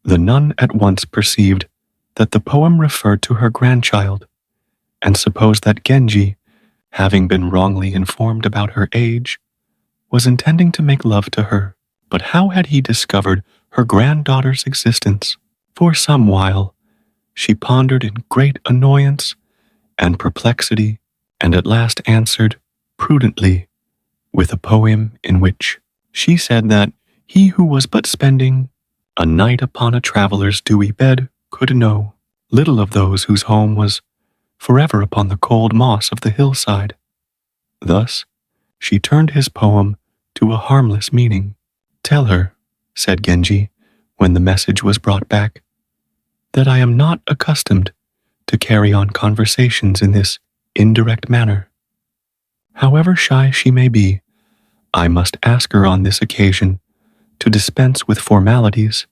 The nun at once perceived that the poem referred to her grandchild, and supposed that Genji, having been wrongly informed about her age, was intending to make love to her. But how had he discovered her granddaughter's existence? For some while, she pondered in great annoyance and perplexity, and at last answered prudently with a poem in which she said that he who was but spending a night upon a traveler's dewy bed could know little of those whose home was forever upon the cold moss of the hillside. Thus, she turned his poem to a harmless meaning. "Tell her," said Genji, when the message was brought back, "that I am not accustomed to carry on conversations in this indirect manner. However shy she may be, I must ask her on this occasion to dispense with formalities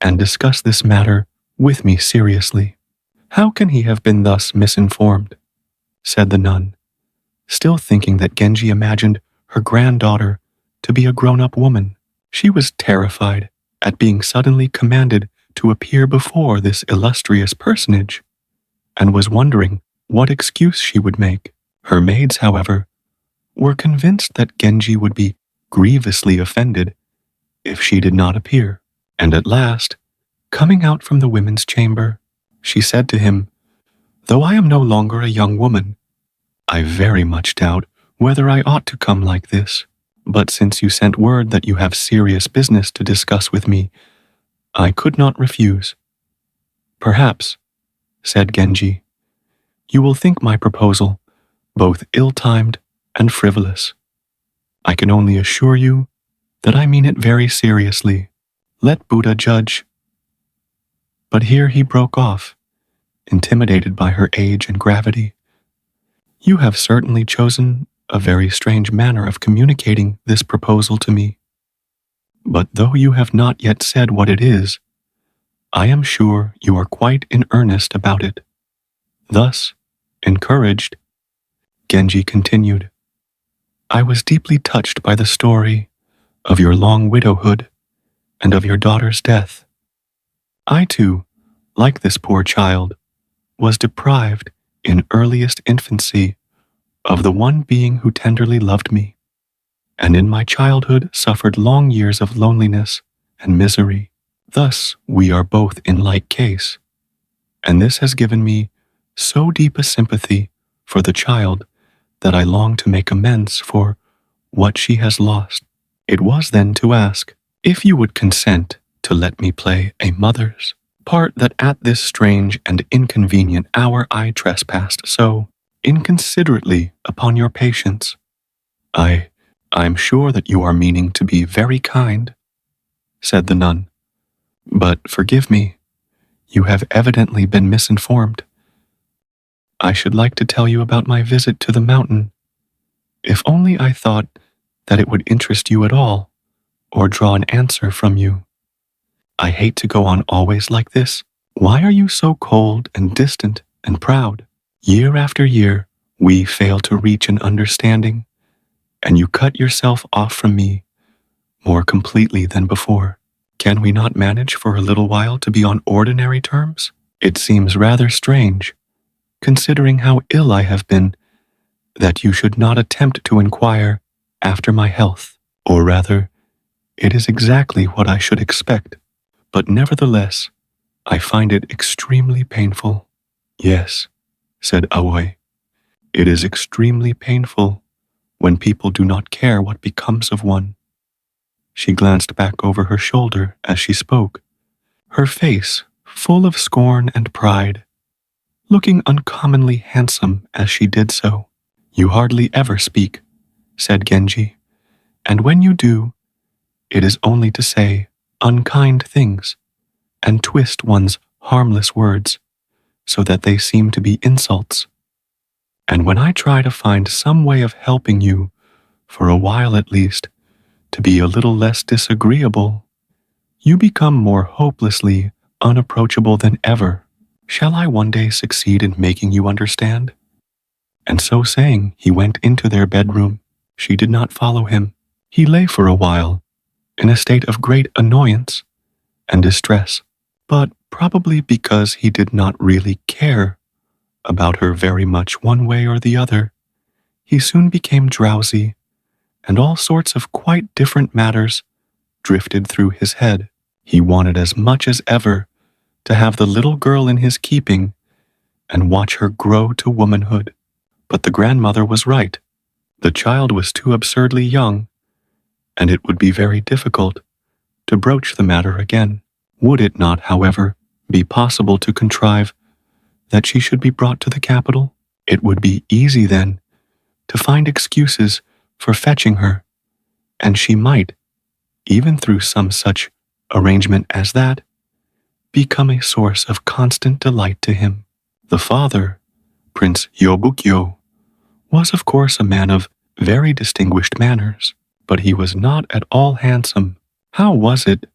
and discuss this matter with me seriously." "How can he have been thus misinformed?" said the nun, still thinking that Genji imagined her granddaughter to be a grown-up woman. She was terrified at being suddenly commanded to appear before this illustrious personage, and was wondering what excuse she would make. Her maids, however, were convinced that Genji would be grievously offended if she did not appear, and at last, coming out from the women's chamber, she said to him, "Though I am no longer a young woman, I very much doubt whether I ought to come like this, but since you sent word that you have serious business to discuss with me, I could not refuse. Perhaps," said Genji, "you will think my proposal both ill-timed and frivolous. I can only assure you that I mean it very seriously. Let Buddha judge." But here he broke off, intimidated by her age and gravity. "You have certainly chosen a very strange manner of communicating this proposal to me. But though you have not yet said what it is, I am sure you are quite in earnest about it." Thus, encouraged, Genji continued, "I was deeply touched by the story of your long widowhood and of your daughter's death. I too, like this poor child, was deprived in earliest infancy of the one being who tenderly loved me, and in my childhood suffered long years of loneliness and misery. Thus we are both in like case, and this has given me so deep a sympathy for the child that I long to make amends for what she has lost. It was then to ask if you would consent to let me play a mother's part, that at this strange and inconvenient hour I trespassed so inconsiderately upon your patience. I'm sure that you are meaning to be very kind, said the nun, but forgive me, you have evidently been misinformed. I should like to tell you about my visit to the mountain, if only I thought that it would interest you at all, or draw an answer from you. I hate to go on always like this. Why are you so cold and distant and proud? Year after year, we fail to reach an understanding, and you cut yourself off from me more completely than before. Can we not manage for a little while to be on ordinary terms? It seems rather strange, considering how ill I have been, that you should not attempt to inquire after my health, or rather, it is exactly what I should expect. But nevertheless, I find it extremely painful. Yes, said Aoi, it is extremely painful when people do not care what becomes of one. She glanced back over her shoulder as she spoke, her face full of scorn and pride, looking uncommonly handsome as she did so. You hardly ever speak, said Genji, and when you do, it is only to say unkind things and twist one's harmless words so that they seem to be insults. And when I try to find some way of helping you, for a while at least, to be a little less disagreeable, you become more hopelessly unapproachable than ever. Shall I one day succeed in making you understand? And so saying, he went into their bedroom. She did not follow him. He lay for a while, in a state of great annoyance and distress, but probably because he did not really care about her very much one way or the other, he soon became drowsy, and all sorts of quite different matters drifted through his head. He wanted as much as ever to have the little girl in his keeping and watch her grow to womanhood. But the grandmother was right. The child was too absurdly young, and it would be very difficult to broach the matter again. Would it not, however, be possible to contrive that she should be brought to the capital? It would be easy then to find excuses for fetching her, and she might, even through some such arrangement as that, become a source of constant delight to him. The father, Prince Yobukyo, was of course a man of very distinguished manners, but he was not at all handsome. How was it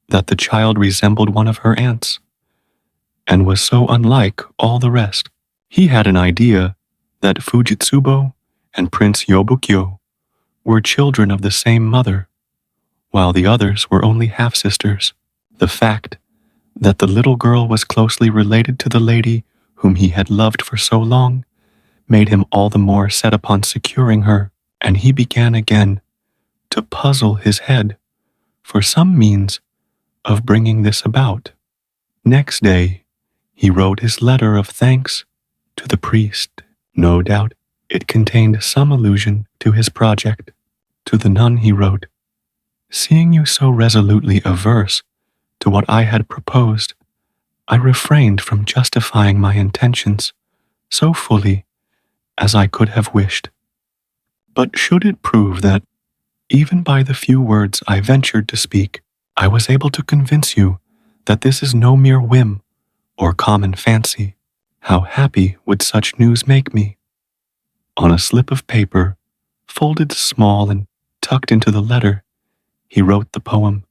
that the child resembled one of her aunts, and was so unlike all the rest? He had an idea that Fujitsubo and Prince Yobukyo were children of the same mother, while the others were only half-sisters. The fact that the little girl was closely related to the lady whom he had loved for so long made him all the more set upon securing her, and he began again to puzzle his head for some means of bringing this about. Next day, he wrote his letter of thanks to the priest. No doubt it contained some allusion to his project. To the nun he wrote, "Seeing you so resolutely averse to what I had proposed, I refrained from justifying my intentions so fully as I could have wished. But should it prove that, even by the few words I ventured to speak, I was able to convince you that this is no mere whim or common fancy, how happy would such news make me?" On a slip of paper, folded small and tucked into the letter, he wrote the poem,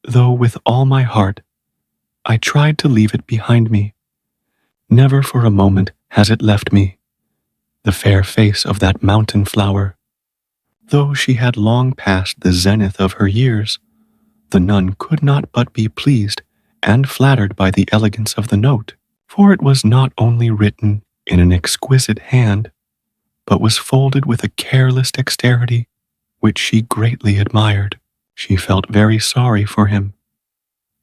though with all my heart I tried to leave it behind me. Never for a moment has it left me, the fair face of that mountain flower. Though she had long passed the zenith of her years, the nun could not but be pleased and flattered by the elegance of the note, for it was not only written in an exquisite hand, but was folded with a careless dexterity which she greatly admired. She felt very sorry for him,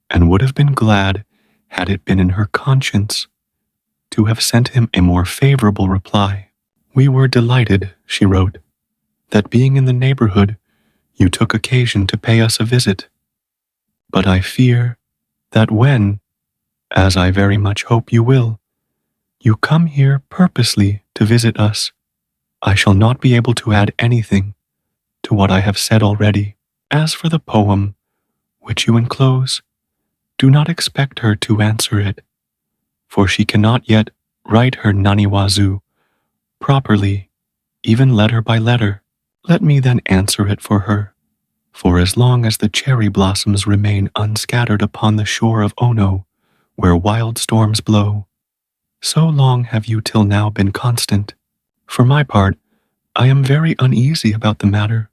and would have been glad, had it been in her conscience, to have sent him a more favorable reply. "We were delighted," she wrote, "that being in the neighborhood, you took occasion to pay us a visit. But I fear that when, as I very much hope you will, you come here purposely to visit us, I shall not be able to add anything to what I have said already. As for the poem which you enclose, do not expect her to answer it, for she cannot yet write her naniwazu properly, even letter by letter. Let me then answer it for her, for as long as the cherry blossoms remain unscattered upon the shore of Ono, where wild storms blow, so long have you till now been constant. For my part, I am very uneasy about the matter."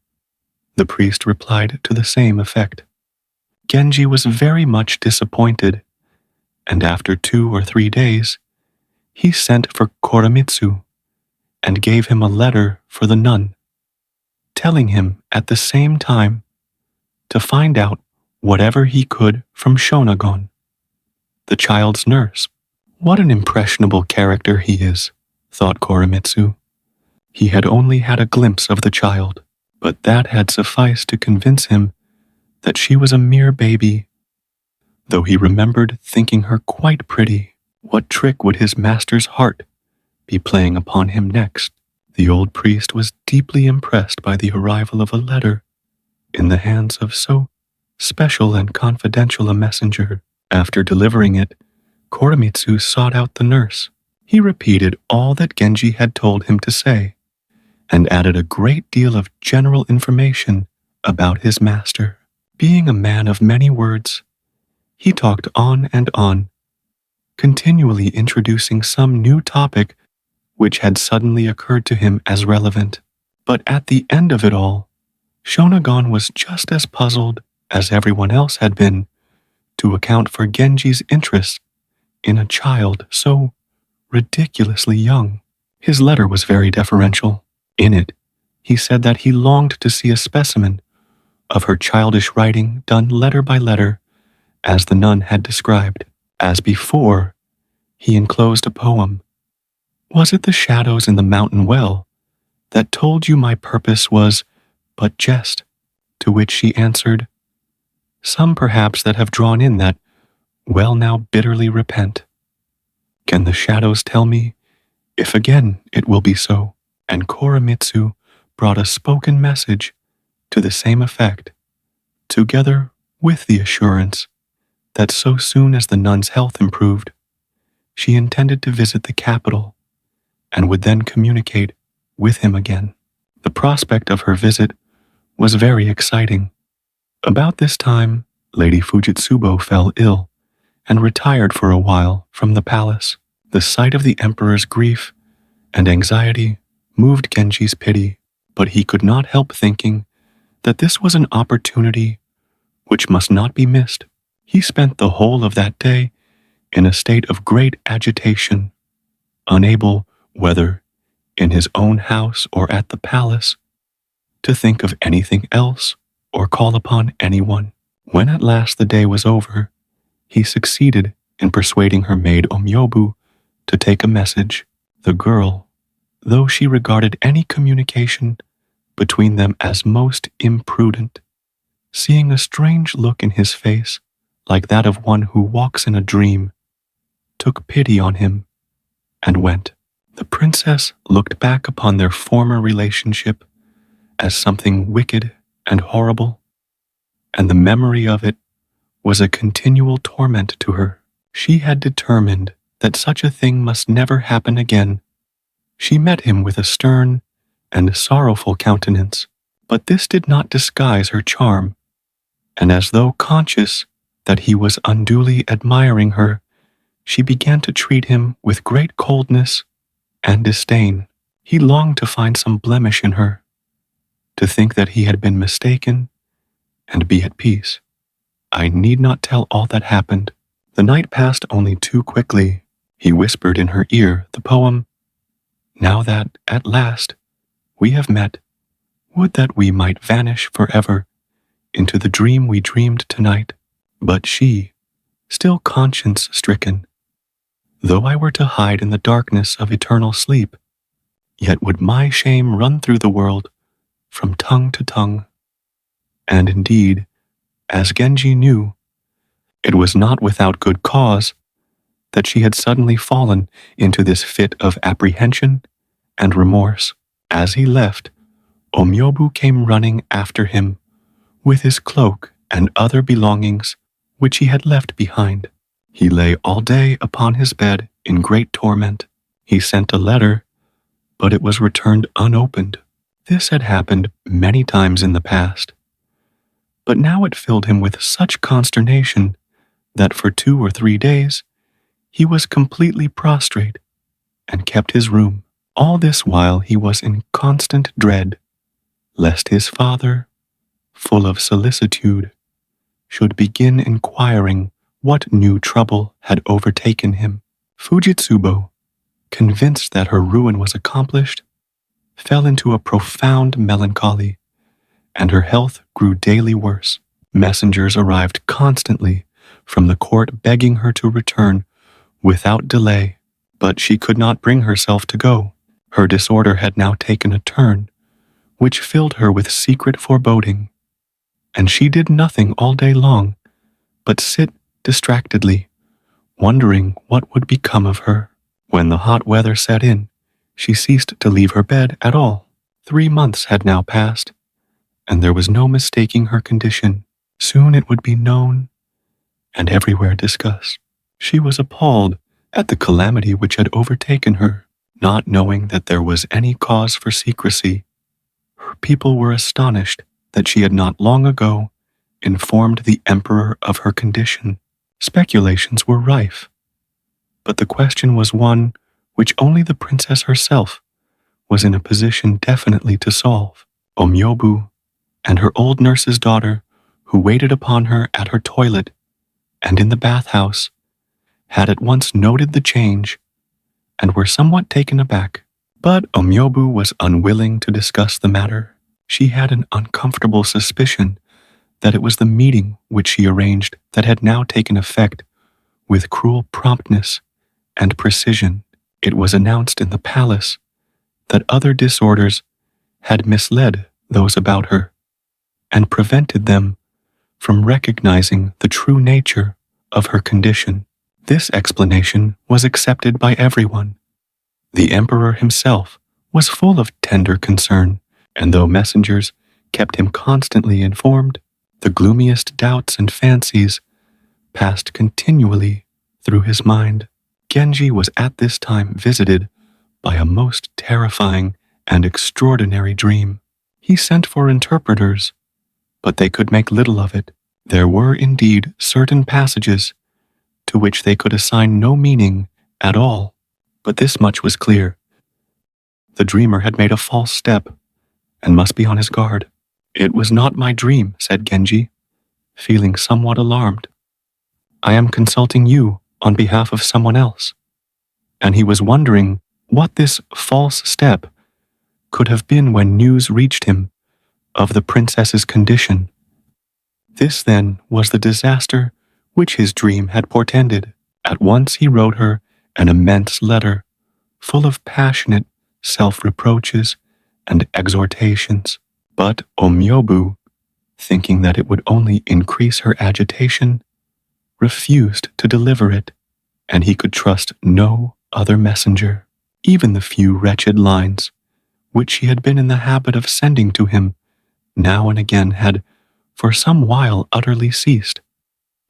The priest replied to the same effect. Genji was very much disappointed, and after 2 or 3 days, he sent for Koremitsu and gave him a letter for the nun, telling him at the same time to find out whatever he could from Shonagon, the child's nurse. "What an impressionable character he is," thought Koremitsu. He had only had a glimpse of the child, but that had sufficed to convince him that she was a mere baby. Though he remembered thinking her quite pretty, what trick would his master's heart be playing upon him next? The old priest was deeply impressed by the arrival of a letter in the hands of so special and confidential a messenger. After delivering it, Koremitsu sought out the nurse. He repeated all that Genji had told him to say, and added a great deal of general information about his master. Being a man of many words, he talked on and on, continually introducing some new topic which had suddenly occurred to him as relevant. But at the end of it all, Shonagon was just as puzzled as everyone else had been to account for Genji's interest in a child so ridiculously young. His letter was very deferential. In it, he said that he longed to see a specimen of her childish writing done letter by letter as the nun had described. As before, he enclosed a poem. "Was it the shadows in the mountain well that told you my purpose was but jest?" To which she answered, "Some perhaps that have drawn in that well now bitterly repent. Can the shadows tell me if again it will be so?" And Koremitsu brought a spoken message to the same effect, together with the assurance that so soon as the nun's health improved, she intended to visit the capital and would then communicate with him again. The prospect of her visit was very exciting. About this time, Lady Fujitsubo fell ill and retired for a while from the palace. The sight of the emperor's grief and anxiety moved Genji's pity, but he could not help thinking that this was an opportunity which must not be missed. He spent the whole of that day in a state of great agitation, unable, whether in his own house or at the palace, to think of anything else or call upon anyone. When at last the day was over, he succeeded in persuading her maid Omyobu to take a message. The girl, though she regarded any communication between them as most imprudent, seeing a strange look in his face, like that of one who walks in a dream, took pity on him and went. The princess looked back upon their former relationship as something wicked and horrible, and the memory of it was a continual torment to her. She had determined that such a thing must never happen again. She met him with a stern and sorrowful countenance, but this did not disguise her charm, and as though conscious that he was unduly admiring her, she began to treat him with great coldness and disdain. He longed to find some blemish in her, to think that he had been mistaken, and be at peace. I need not tell all that happened. The night passed only too quickly. He whispered in her ear the poem, "Now that, at last, we have met, would that we might vanish forever into the dream we dreamed tonight." But she, still conscience-stricken, "Though I were to hide in the darkness of eternal sleep, yet would my shame run through the world from tongue to tongue." And indeed, as Genji knew, it was not without good cause that she had suddenly fallen into this fit of apprehension and remorse. As he left, Omyobu came running after him with his cloak and other belongings which he had left behind. He lay all day upon his bed in great torment. He sent a letter, but it was returned unopened. This had happened many times in the past, but now it filled him with such consternation that for 2 or 3 days he was completely prostrate and kept his room. All this while he was in constant dread, lest his father, full of solicitude, should begin inquiring what new trouble had overtaken him. Fujitsubo, convinced that her ruin was accomplished, fell into a profound melancholy, and her health grew daily worse. Messengers arrived constantly from the court begging her to return without delay, but she could not bring herself to go. Her disorder had now taken a turn which filled her with secret foreboding, and she did nothing all day long but sit distractedly, wondering what would become of her. When the hot weather set in, she ceased to leave her bed at all. 3 months had now passed, and there was no mistaking her condition. Soon it would be known and everywhere discussed. She was appalled at the calamity which had overtaken her, not knowing that there was any cause for secrecy. Her people were astonished that she had not long ago informed the emperor of her condition. Speculations were rife, but the question was one which only the princess herself was in a position definitely to solve. Omyobu and her old nurse's daughter, who waited upon her at her toilet and in the bathhouse, had at once noted the change and were somewhat taken aback. But Omyobu was unwilling to discuss the matter. She had an uncomfortable suspicion that it was the meeting which she arranged that had now taken effect with cruel promptness and precision. It was announced in the palace that other disorders had misled those about her and prevented them from recognizing the true nature of her condition. This explanation was accepted by everyone. The emperor himself was full of tender concern, and though messengers kept him constantly informed, the gloomiest doubts and fancies passed continually through his mind. Genji was at this time visited by a most terrifying and extraordinary dream. He sent for interpreters, but they could make little of it. There were indeed certain passages to which they could assign no meaning at all, but this much was clear. The dreamer had made a false step and must be on his guard. "It was not my dream," said Genji, feeling somewhat alarmed. "I am consulting you on behalf of someone else." And he was wondering what this false step could have been when news reached him of the princess's condition. This, then, was the disaster which his dream had portended. At once he wrote her an immense letter, full of passionate self-reproaches and exhortations. But Omyobu, thinking that it would only increase her agitation, refused to deliver it, and he could trust no other messenger. Even the few wretched lines which she had been in the habit of sending to him now and again had for some while utterly ceased.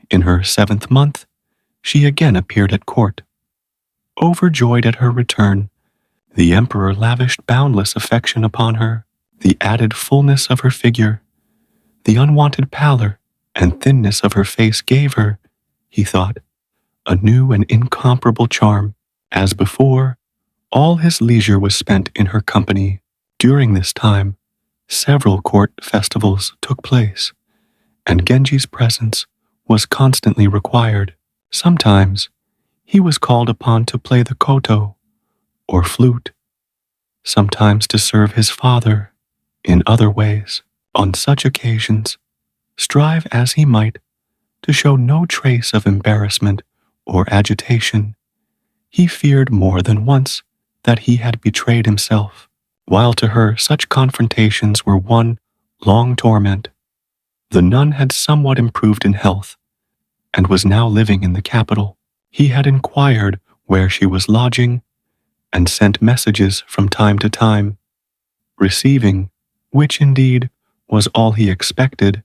In her 7th month, she again appeared at court. Overjoyed at her return, the emperor lavished boundless affection upon her. The added fullness of her figure, the unwonted pallor and thinness of her face gave her, he thought, a new and incomparable charm. As before, all his leisure was spent in her company. During this time, several court festivals took place, and Genji's presence was constantly required. Sometimes he was called upon to play the koto, or flute, sometimes to serve his father in other ways. On such occasions, strive as he might to show no trace of embarrassment or agitation, he feared more than once that he had betrayed himself, while to her such confrontations were one long torment. The nun had somewhat improved in health, and was now living in the capital. He had inquired where she was lodging, and sent messages from time to time, receiving, which indeed was all he expected,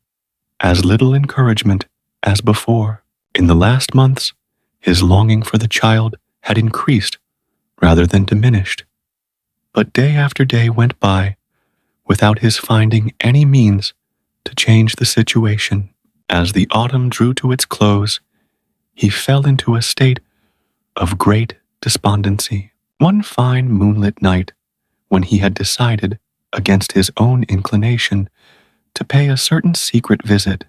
as little encouragement as before. In the last months, his longing for the child had increased rather than diminished. But day after day went by without his finding any means to change the situation. As the autumn drew to its close, he fell into a state of great despondency. One fine moonlit night, when he had decided, against his own inclination, to pay a certain secret visit,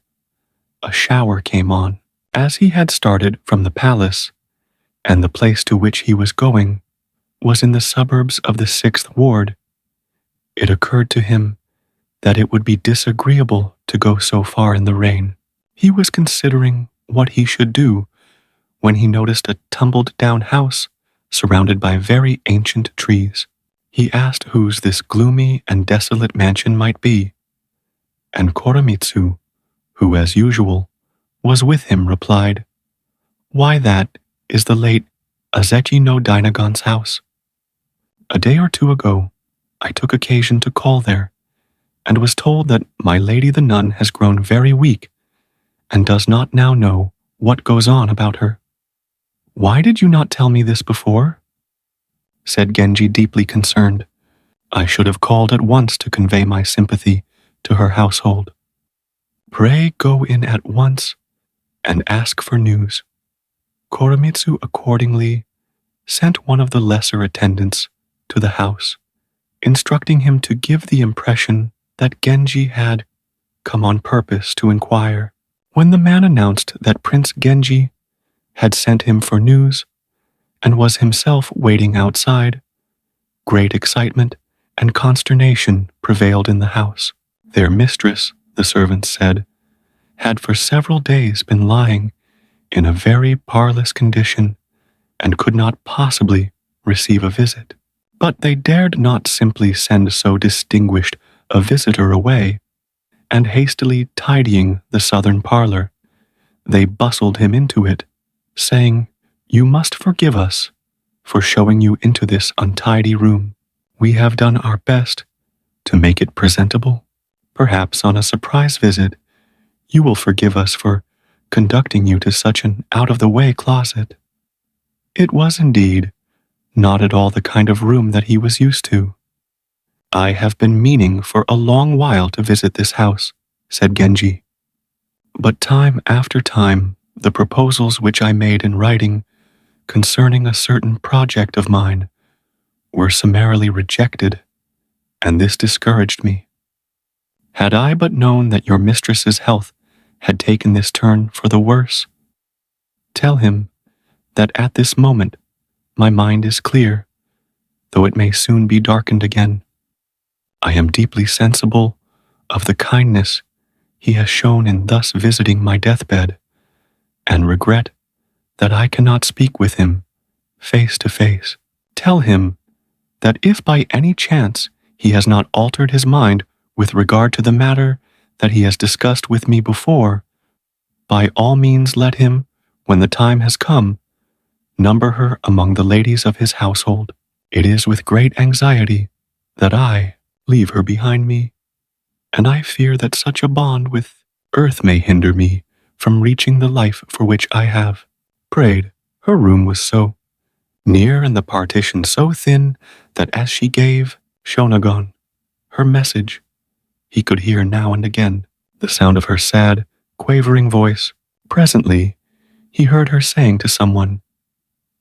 a shower came on. As he had started from the palace, and the place to which he was going was in the suburbs of the 6th Ward, it occurred to him that it would be disagreeable to go so far in the rain. He was considering what he should do when he noticed a tumbled-down house surrounded by very ancient trees. He asked whose this gloomy and desolate mansion might be, and Koremitsu, who as usual was with him, replied, "Why, that is the late Azechi no Dainagon's house. A day or two ago, I took occasion to call there, and was told that my lady the nun has grown very weak, and does not now know what goes on about her." "Why did you not tell me this before?" said Genji, deeply concerned. "I should have called at once to convey my sympathy to her household." "Pray go in at once and ask for news." Koremitsu accordingly sent one of the lesser attendants to the house, instructing him to give the impression that Genji had come on purpose to inquire. When the man announced that Prince Genji had sent him for news, and was himself waiting outside, great excitement and consternation prevailed in the house. Their mistress, the servants said, had for several days been lying in a very parlous condition, and could not possibly receive a visit. But they dared not simply send so distinguished a visitor away, and hastily tidying the southern parlor, they bustled him into it, saying, "You must forgive us for showing you into this untidy room. We have done our best to make it presentable. Perhaps on a surprise visit, you will forgive us for conducting you to such an out-of-the-way closet." It was indeed not at all the kind of room that he was used to. "I have been meaning for a long while to visit this house," said Genji. "But time after time, the proposals which I made in writing concerning a certain project of mine were summarily rejected, and this discouraged me. Had I but known that your mistress's health had taken this turn for the worse, tell him that at this moment my mind is clear, though it may soon be darkened again. I am deeply sensible of the kindness he has shown in thus visiting my deathbed, and regret that I cannot speak with him face to face. Tell him that if by any chance he has not altered his mind with regard to the matter that he has discussed with me before, by all means let him, when the time has come, number her among the ladies of his household. It is with great anxiety that I leave her behind me, and I fear that such a bond with earth may hinder me from reaching the life for which I have prayed. Her room was so near and the partition so thin that as she gave Shonagon her message, he could hear now and again the sound of her sad, quavering voice. Presently, he heard her saying to someone,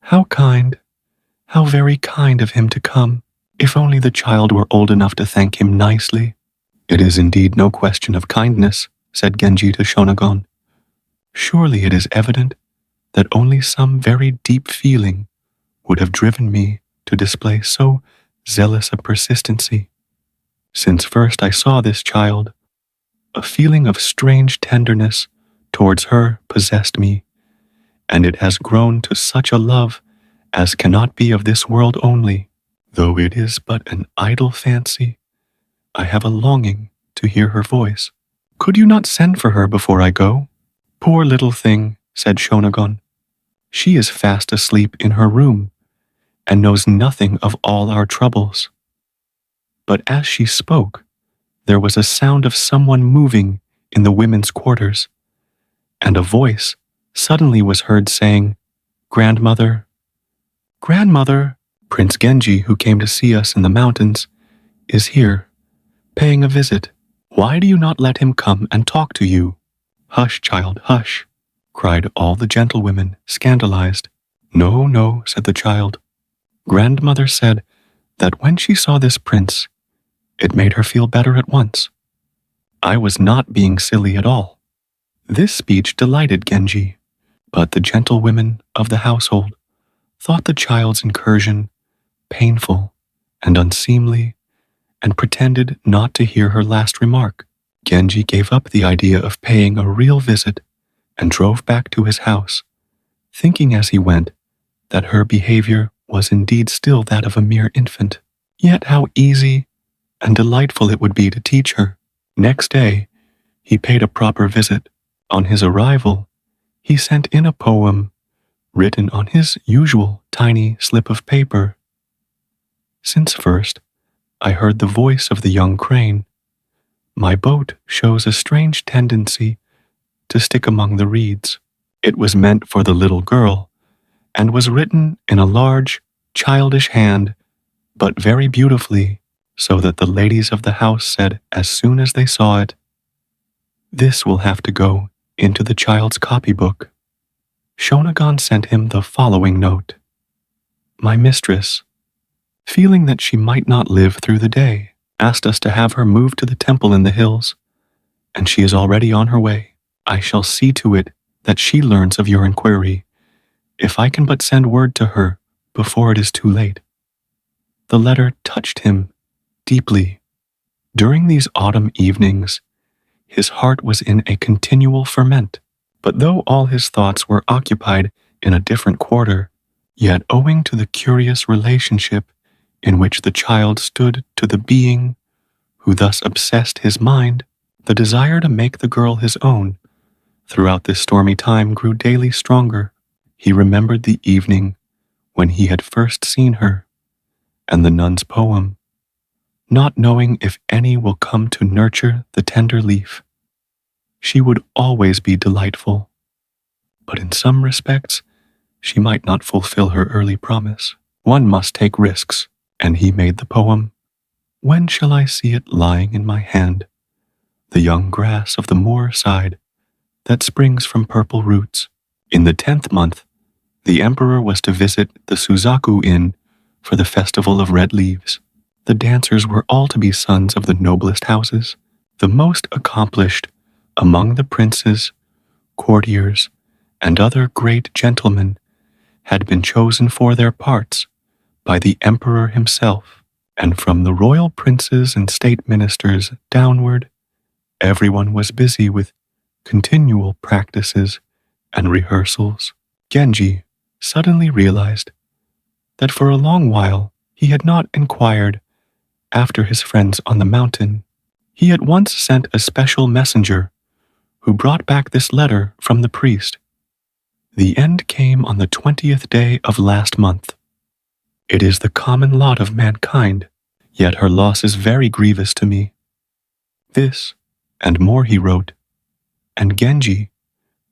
"How kind, how very kind of him to come. If only the child were old enough to thank him nicely." "It is indeed no question of kindness," said Genji to Shonagon. "Surely it is evident that only some very deep feeling would have driven me to display so zealous a persistency. Since first I saw this child, a feeling of strange tenderness towards her possessed me, and it has grown to such a love as cannot be of this world only. Though it is but an idle fancy, I have a longing to hear her voice. Could you not send for her before I go? Poor little thing, said Shonagon. She is fast asleep in her room, and knows nothing of all our troubles. But as she spoke, there was a sound of someone moving in the women's quarters, and a voice suddenly was heard saying, Grandmother, Grandmother, Prince Genji, who came to see us in the mountains, is here, paying a visit. Why do you not let him come and talk to you? Hush, child, hush, cried all the gentlewomen, scandalized. No, no, said the child. Grandmother said that when she saw this prince, it made her feel better at once. I was not being silly at all. This speech delighted Genji, but the gentlewomen of the household thought the child's incursion painful and unseemly, and pretended not to hear her last remark. Genji gave up the idea of paying a real visit and drove back to his house, thinking as he went that her behavior was indeed still that of a mere infant. Yet how easy and delightful it would be to teach her. Next day, he paid a proper visit. On his arrival, he sent in a poem written on his usual tiny slip of paper. Since first I heard the voice of the young crane, my boat shows a strange tendency to stick among the reeds. It was meant for the little girl, and was written in a large, childish hand, but very beautifully, so that the ladies of the house said as soon as they saw it, This will have to go into the child's copybook. Shonagon sent him the following note. My mistress, feeling that she might not live through the day, asked us to have her move to the temple in the hills, and she is already on her way. I shall see to it that she learns of your inquiry, if I can but send word to her before it is too late. The letter touched him deeply. During these autumn evenings, his heart was in a continual ferment, but though all his thoughts were occupied in a different quarter, yet owing to the curious relationship in which the child stood to the being who thus obsessed his mind, the desire to make the girl his own throughout this stormy time grew daily stronger. He remembered the evening when he had first seen her, and the nun's poem, not knowing if any will come to nurture the tender leaf. She would always be delightful, but in some respects she might not fulfill her early promise. One must take risks, and he made the poem, When shall I see it lying in my hand, the young grass of the moor side that springs from purple roots. In the 10th month, the emperor was to visit the Suzaku Inn for the festival of red leaves. The dancers were all to be sons of the noblest houses, the most accomplished among the princes, courtiers, and other great gentlemen had been chosen for their parts by the emperor himself, and from the royal princes and state ministers downward, everyone was busy with continual practices and rehearsals. Genji suddenly realized that for a long while he had not inquired after his friends on the mountain. He at once sent a special messenger who brought back this letter from the priest. The end came on the 20th day of last month. It is the common lot of mankind, yet her loss is very grievous to me. This and more he wrote, and Genji,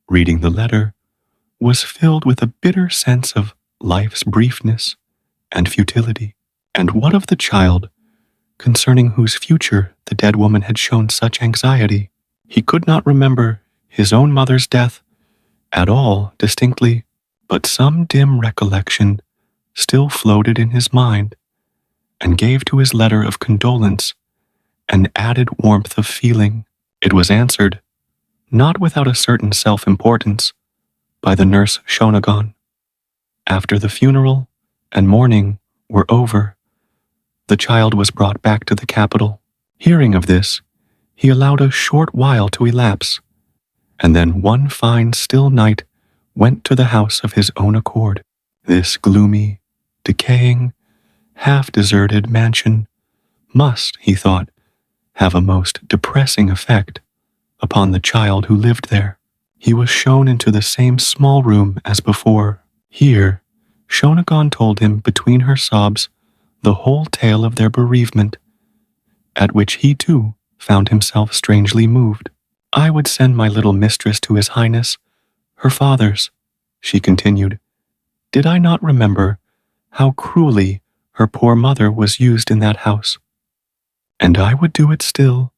reading the letter, was filled with a bitter sense of life's briefness and futility. And what of the child, concerning whose future the dead woman had shown such anxiety? He could not remember his own mother's death at all distinctly, but some dim recollection still floated in his mind, and gave to his letter of condolence an added warmth of feeling. It was answered, not without a certain self-importance, by the nurse Shonagon. After the funeral and mourning were over, the child was brought back to the capital. Hearing of this, he allowed a short while to elapse, and then one fine still night went to the house of his own accord. This gloomy, decaying, half-deserted mansion must, he thought, have a most depressing effect upon the child who lived there. He was shown into the same small room as before. Here, Shonagon told him between her sobs the whole tale of their bereavement, at which he too found himself strangely moved. I would send my little mistress to His Highness, her father's, she continued. Did I not remember how cruelly her poor mother was used in that house? And I would do it still,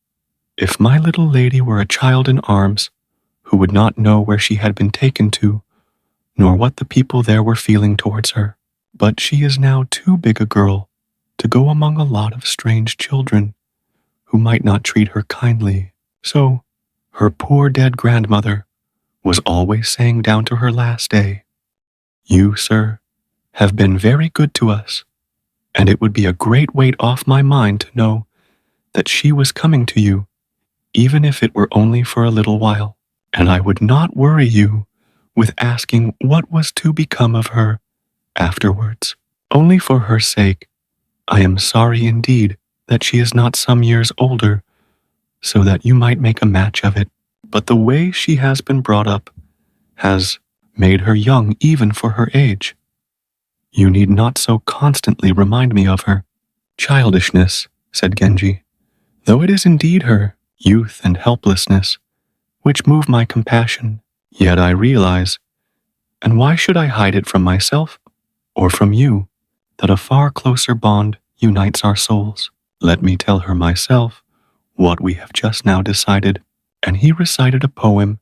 if my little lady were a child in arms, who would not know where she had been taken to, nor what the people there were feeling towards her. But she is now too big a girl to go among a lot of strange children who might not treat her kindly. So, her poor dead grandmother was always saying down to her last day, "You, sir, have been very good to us, and it would be a great weight off my mind to know that she was coming to you, even if it were only for a little while, and I would not worry you with asking what was to become of her afterwards. Only for her sake, I am sorry indeed that she is not some years older, so that you might make a match of it. But the way she has been brought up has made her young even for her age. You need not so constantly remind me of her." "Childishness," said Genji, "though it is indeed her youth and helplessness which move my compassion, yet I realize, and why should I hide it from myself or from you, that a far closer bond unites our souls. Let me tell her myself what we have just now decided." And he recited a poem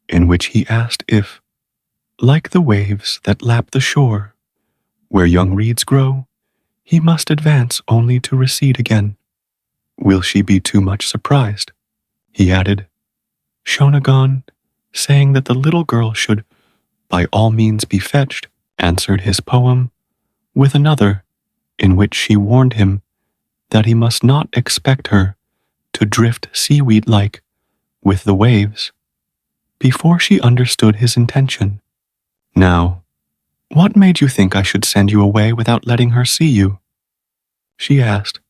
in which he asked if, like the waves that lap the shore, where young reeds grow, he must advance only to recede again. Will she be too much surprised? He added. Shonagon, saying that the little girl should by all means be fetched, answered his poem with another in which she warned him that he must not expect her to drift seaweed-like with the waves before she understood his intention. "Now, what made you think I should send you away without letting her see you?" she asked,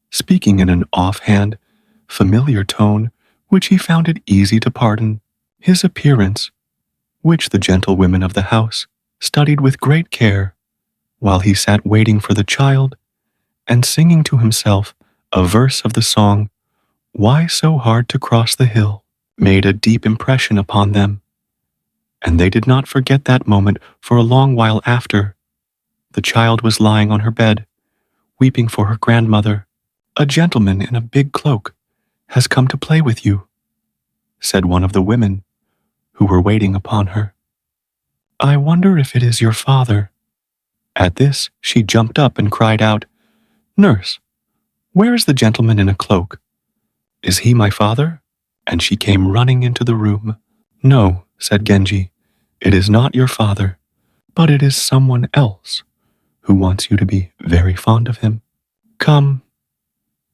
speaking in an offhand, familiar tone which he found it easy to pardon. His appearance, which the gentlewomen of the house studied with great care, while he sat waiting for the child and singing to himself a verse of the song, "Why so hard to cross the hill?" made a deep impression upon them, and they did not forget that moment for a long while after. The child was lying on her bed, weeping for her grandmother. "A gentleman in a big cloak has come to play with you," said one of the women who were waiting upon her. "I wonder if it is your father." At this she jumped up and cried out, "Nurse, where is the gentleman in a cloak? Is he my father?" And she came running into the room. "No," said Genji, "it is not your father, but it is someone else who wants you to be very fond of him. Come."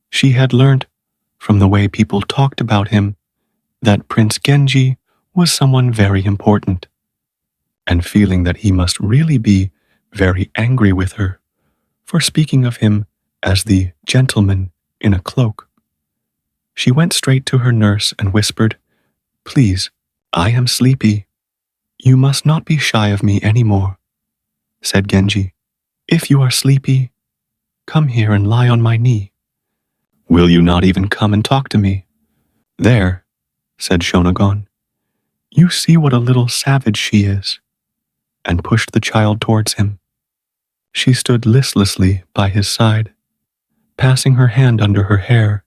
She had learnt from the way people talked about him that Prince Genji was someone very important, and feeling that he must really be very angry with her for speaking of him as the gentleman in a cloak, she went straight to her nurse and whispered, "Please, I am sleepy. You must not be shy of me any more," said Genji. "If you are sleepy, come here and lie on my knee. Will you not even come and talk to me?" "There," said Shonagon. "You see what a little savage she is," and pushed the child towards him. She stood listlessly by his side, passing her hand under her hair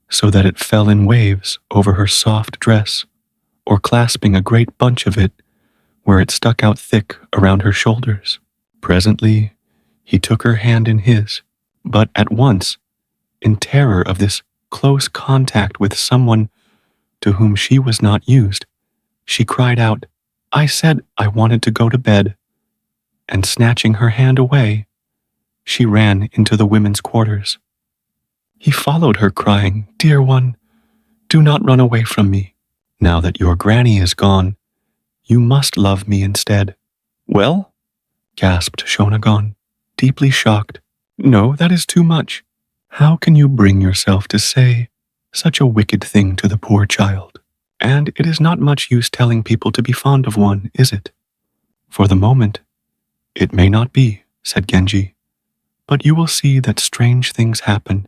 so that it fell in waves over her soft dress, or clasping a great bunch of it where it stuck out thick around her shoulders. Presently, he took her hand in his, but at once, in terror of this close contact with someone to whom she was not used, she cried out, I said I wanted to go to bed, and snatching her hand away, she ran into the women's quarters. He followed her, crying, "Dear one, do not run away from me. Now that your granny is gone, you must love me instead." "Well?" gasped Shonagon, deeply shocked. "No, that is too much. How can you bring yourself to say such a wicked thing to the poor child? And it is not much use telling people to be fond of one, is it?" "For the moment, it may not be," said Genji, "but you will see that strange things happen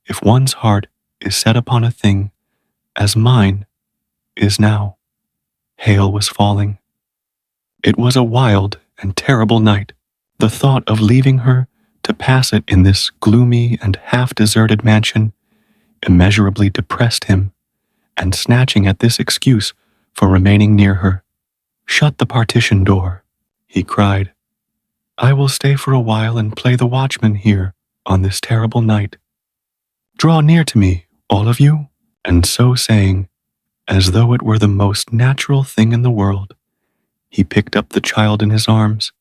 if one's heart is set upon a thing, as mine is now." Hail was falling. It was a wild and terrible night. The thought of leaving her to pass it in this gloomy and half-deserted mansion immeasurably depressed him, and snatching at this excuse for remaining near her, "Shut the partition door," he cried. "I will stay for a while and play the watchman here on this terrible night. Draw near to me, all of you." And so saying, as though it were the most natural thing in the world, he picked up the child in his arms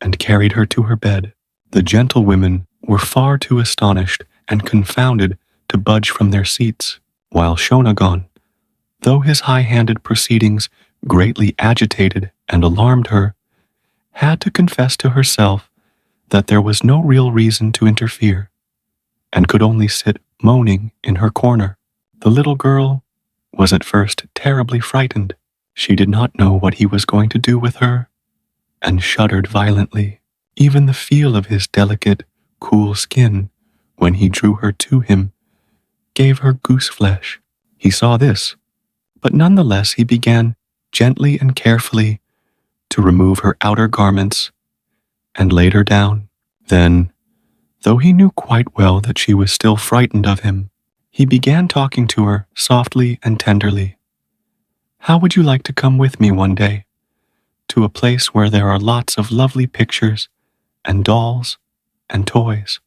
and carried her to her bed. The gentlewomen were far too astonished and confounded to budge from their seats, while Shonagon, though his high-handed proceedings greatly agitated and alarmed her, had to confess to herself that there was no real reason to interfere, and could only sit moaning in her corner. The little girl was at first terribly frightened. She did not know what he was going to do with her, and shuddered violently. Even the feel of his delicate, cool skin, when he drew her to him, gave her goose flesh. He saw this, but nonetheless he began gently and carefully to remove her outer garments and laid her down. Then, though he knew quite well that she was still frightened of him, he began talking to her softly and tenderly. "How would you like to come with me one day to a place where there are lots of lovely pictures and dolls and toys?"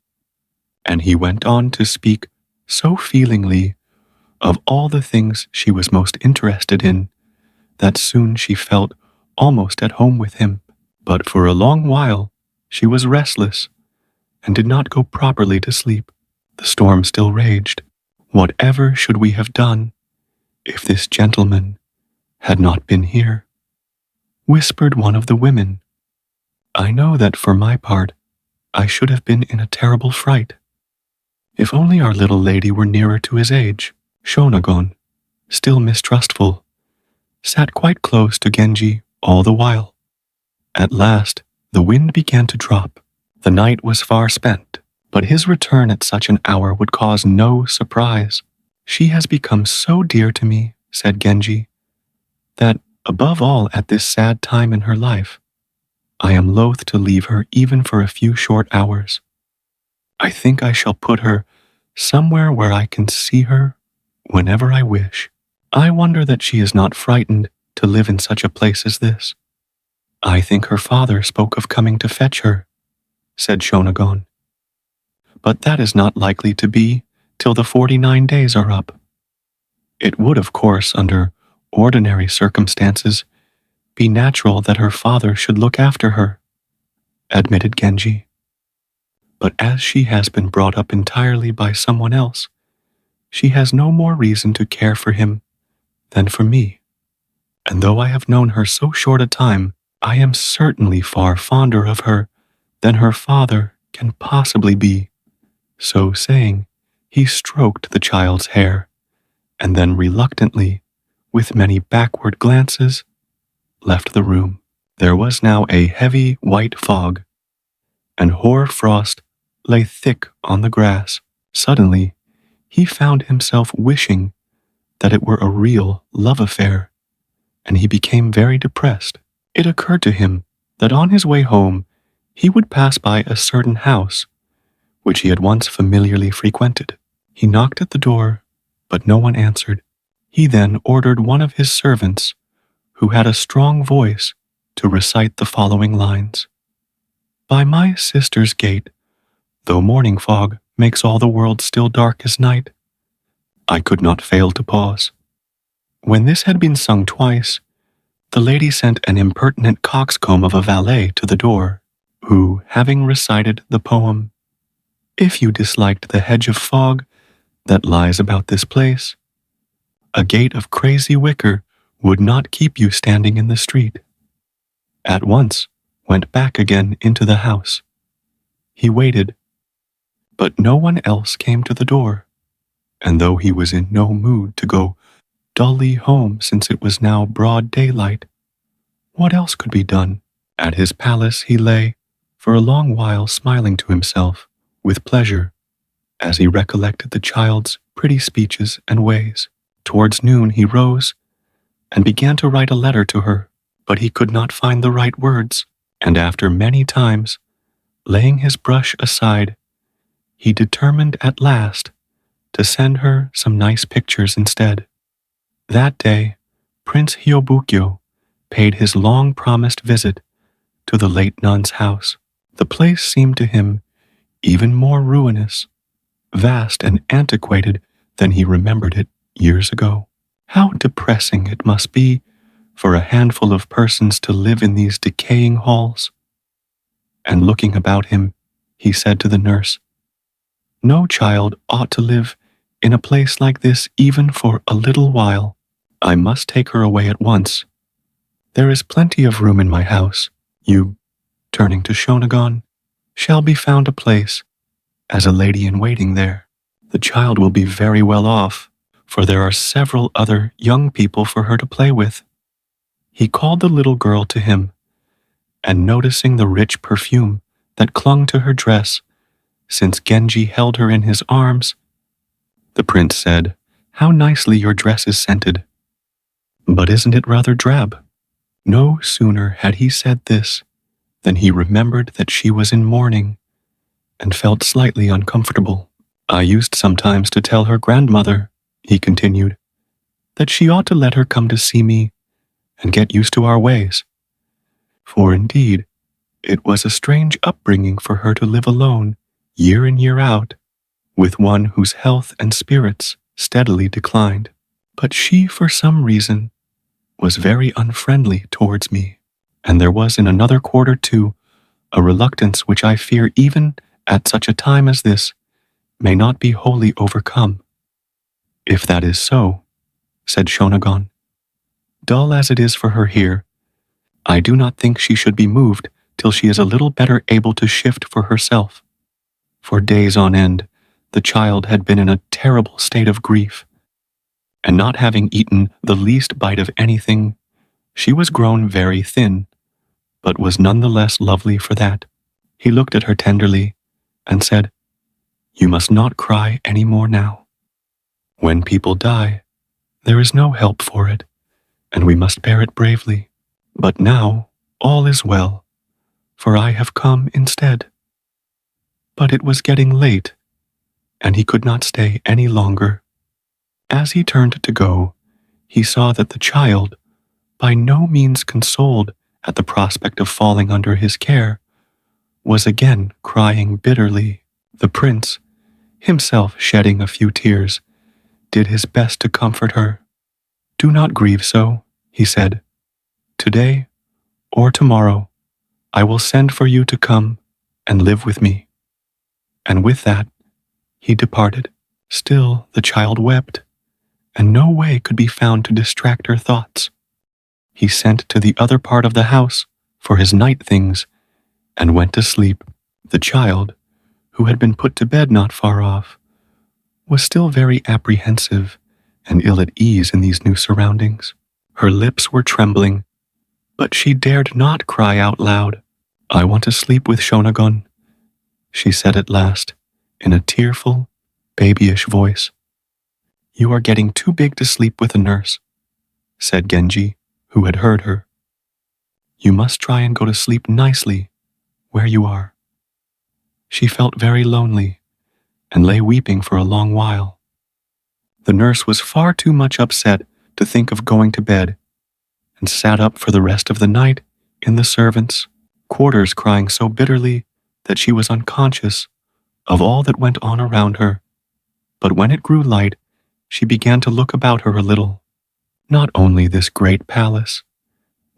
And he went on to speak so feelingly of all the things she was most interested in that soon she felt almost at home with him. But for a long while she was restless and did not go properly to sleep. The storm still raged. "Whatever should we have done if this gentleman had not been here?" whispered one of the women. "I know that for my part I should have been in a terrible fright. If only our little lady were nearer to his age." Shonagon, still mistrustful, sat quite close to Genji all the while. At last the wind began to drop. The night was far spent, but his return at such an hour would cause no surprise. "She has become so dear to me," said Genji, "that, above all at this sad time in her life, I am loath to leave her even for a few short hours. I think I shall put her somewhere where I can see her whenever I wish. I wonder that she is not frightened to live in such a place as this." "I think her father spoke of coming to fetch her," said Shonagon. "But that is not likely to be till the 49 days are up." "It would, of course, under ordinary circumstances, be natural that her father should look after her," admitted Genji. "But as she has been brought up entirely by someone else, she has no more reason to care for him than for me. And though I have known her so short a time, I am certainly far fonder of her than her father can possibly be." So saying, he stroked the child's hair, and then reluctantly, with many backward glances, left the room. There was now a heavy white fog, and hoar frost lay thick on the grass. Suddenly, he found himself wishing that it were a real love affair, and he became very depressed. It occurred to him that on his way home he would pass by a certain house which he had once familiarly frequented. He knocked at the door, but no one answered. He then ordered one of his servants, who had a strong voice, to recite the following lines: "By my sister's gate, though morning fog makes all the world still dark as night," I could not fail to pause. When this had been sung twice, The lady sent an impertinent coxcomb of a valet to the door, who, having recited the poem, "If you disliked the hedge of fog that lies about this place, a gate of crazy wicker would not keep you standing in the street," at once went back again into the house. He waited, but no one else came to the door, and though he was in no mood to go dully home since it was now broad daylight, what else could be done? At his palace he lay for a long while smiling to himself with pleasure as he recollected the child's pretty speeches and ways. Towards noon he rose and began to write a letter to her, but he could not find the right words, and after many times laying his brush aside, he determined at last to send her some nice pictures instead. That day, Prince Hyobukyo paid his long-promised visit to the late nun's house. The place seemed to him even more ruinous, vast and antiquated than he remembered it years ago. How depressing it must be for a handful of persons to live in these decaying halls. And looking about him, he said to the nurse, "No child ought to live in a place like this even for a little while. I must take her away at once. There is plenty of room in my house. You," turning to Shonagon, "shall be found a place as a lady-in-waiting there. The child will be very well off, for there are several other young people for her to play with." He called the little girl to him, and noticing the rich perfume that clung to her dress, since Genji held her in his arms, the prince said, "How nicely your dress is scented. But isn't it rather drab?" No sooner had he said this than he remembered that she was in mourning and felt slightly uncomfortable. "I used sometimes to tell her grandmother," he continued, "that she ought to let her come to see me and get used to our ways. For indeed, it was a strange upbringing for her to live alone, year in year out, with one whose health and spirits steadily declined. But she, for some reason, was very unfriendly towards me, and there was in another quarter too a reluctance which I fear even at such a time as this may not be wholly overcome." "If that is so," said Shonagon, "dull as it is for her here, I do not think she should be moved till she is a little better able to shift for herself." For days on end, the child had been in a terrible state of grief, and not having eaten the least bite of anything, she was grown very thin, but was none the less lovely for that. He looked at her tenderly and said, "You must not cry any more now. When people die, there is no help for it, and we must bear it bravely. But now all is well, for I have come instead." But it was getting late, and he could not stay any longer. As he turned to go, he saw that the child, by no means consoled at the prospect of falling under his care, was again crying bitterly. The prince, himself shedding a few tears, did his best to comfort her. "Do not grieve so," he said. "Today or tomorrow I will send for you to come and live with me." And with that he departed. Still the child wept, and no way could be found to distract her thoughts. He sent to the other part of the house for his night things and went to sleep. The child, who had been put to bed not far off, was still very apprehensive and ill at ease in these new surroundings. Her lips were trembling, but she dared not cry out loud. "I want to sleep with Shonagon," she said at last, in a tearful, babyish voice. "You are getting too big to sleep with a nurse," said Genji, who had heard her. "You must try and go to sleep nicely where you are." She felt very lonely and lay weeping for a long while. The nurse was far too much upset to think of going to bed, and sat up for the rest of the night in the servants' quarters, crying so bitterly that she was unconscious of all that went on around her. But when it grew light, she began to look about her a little. Not only this great palace,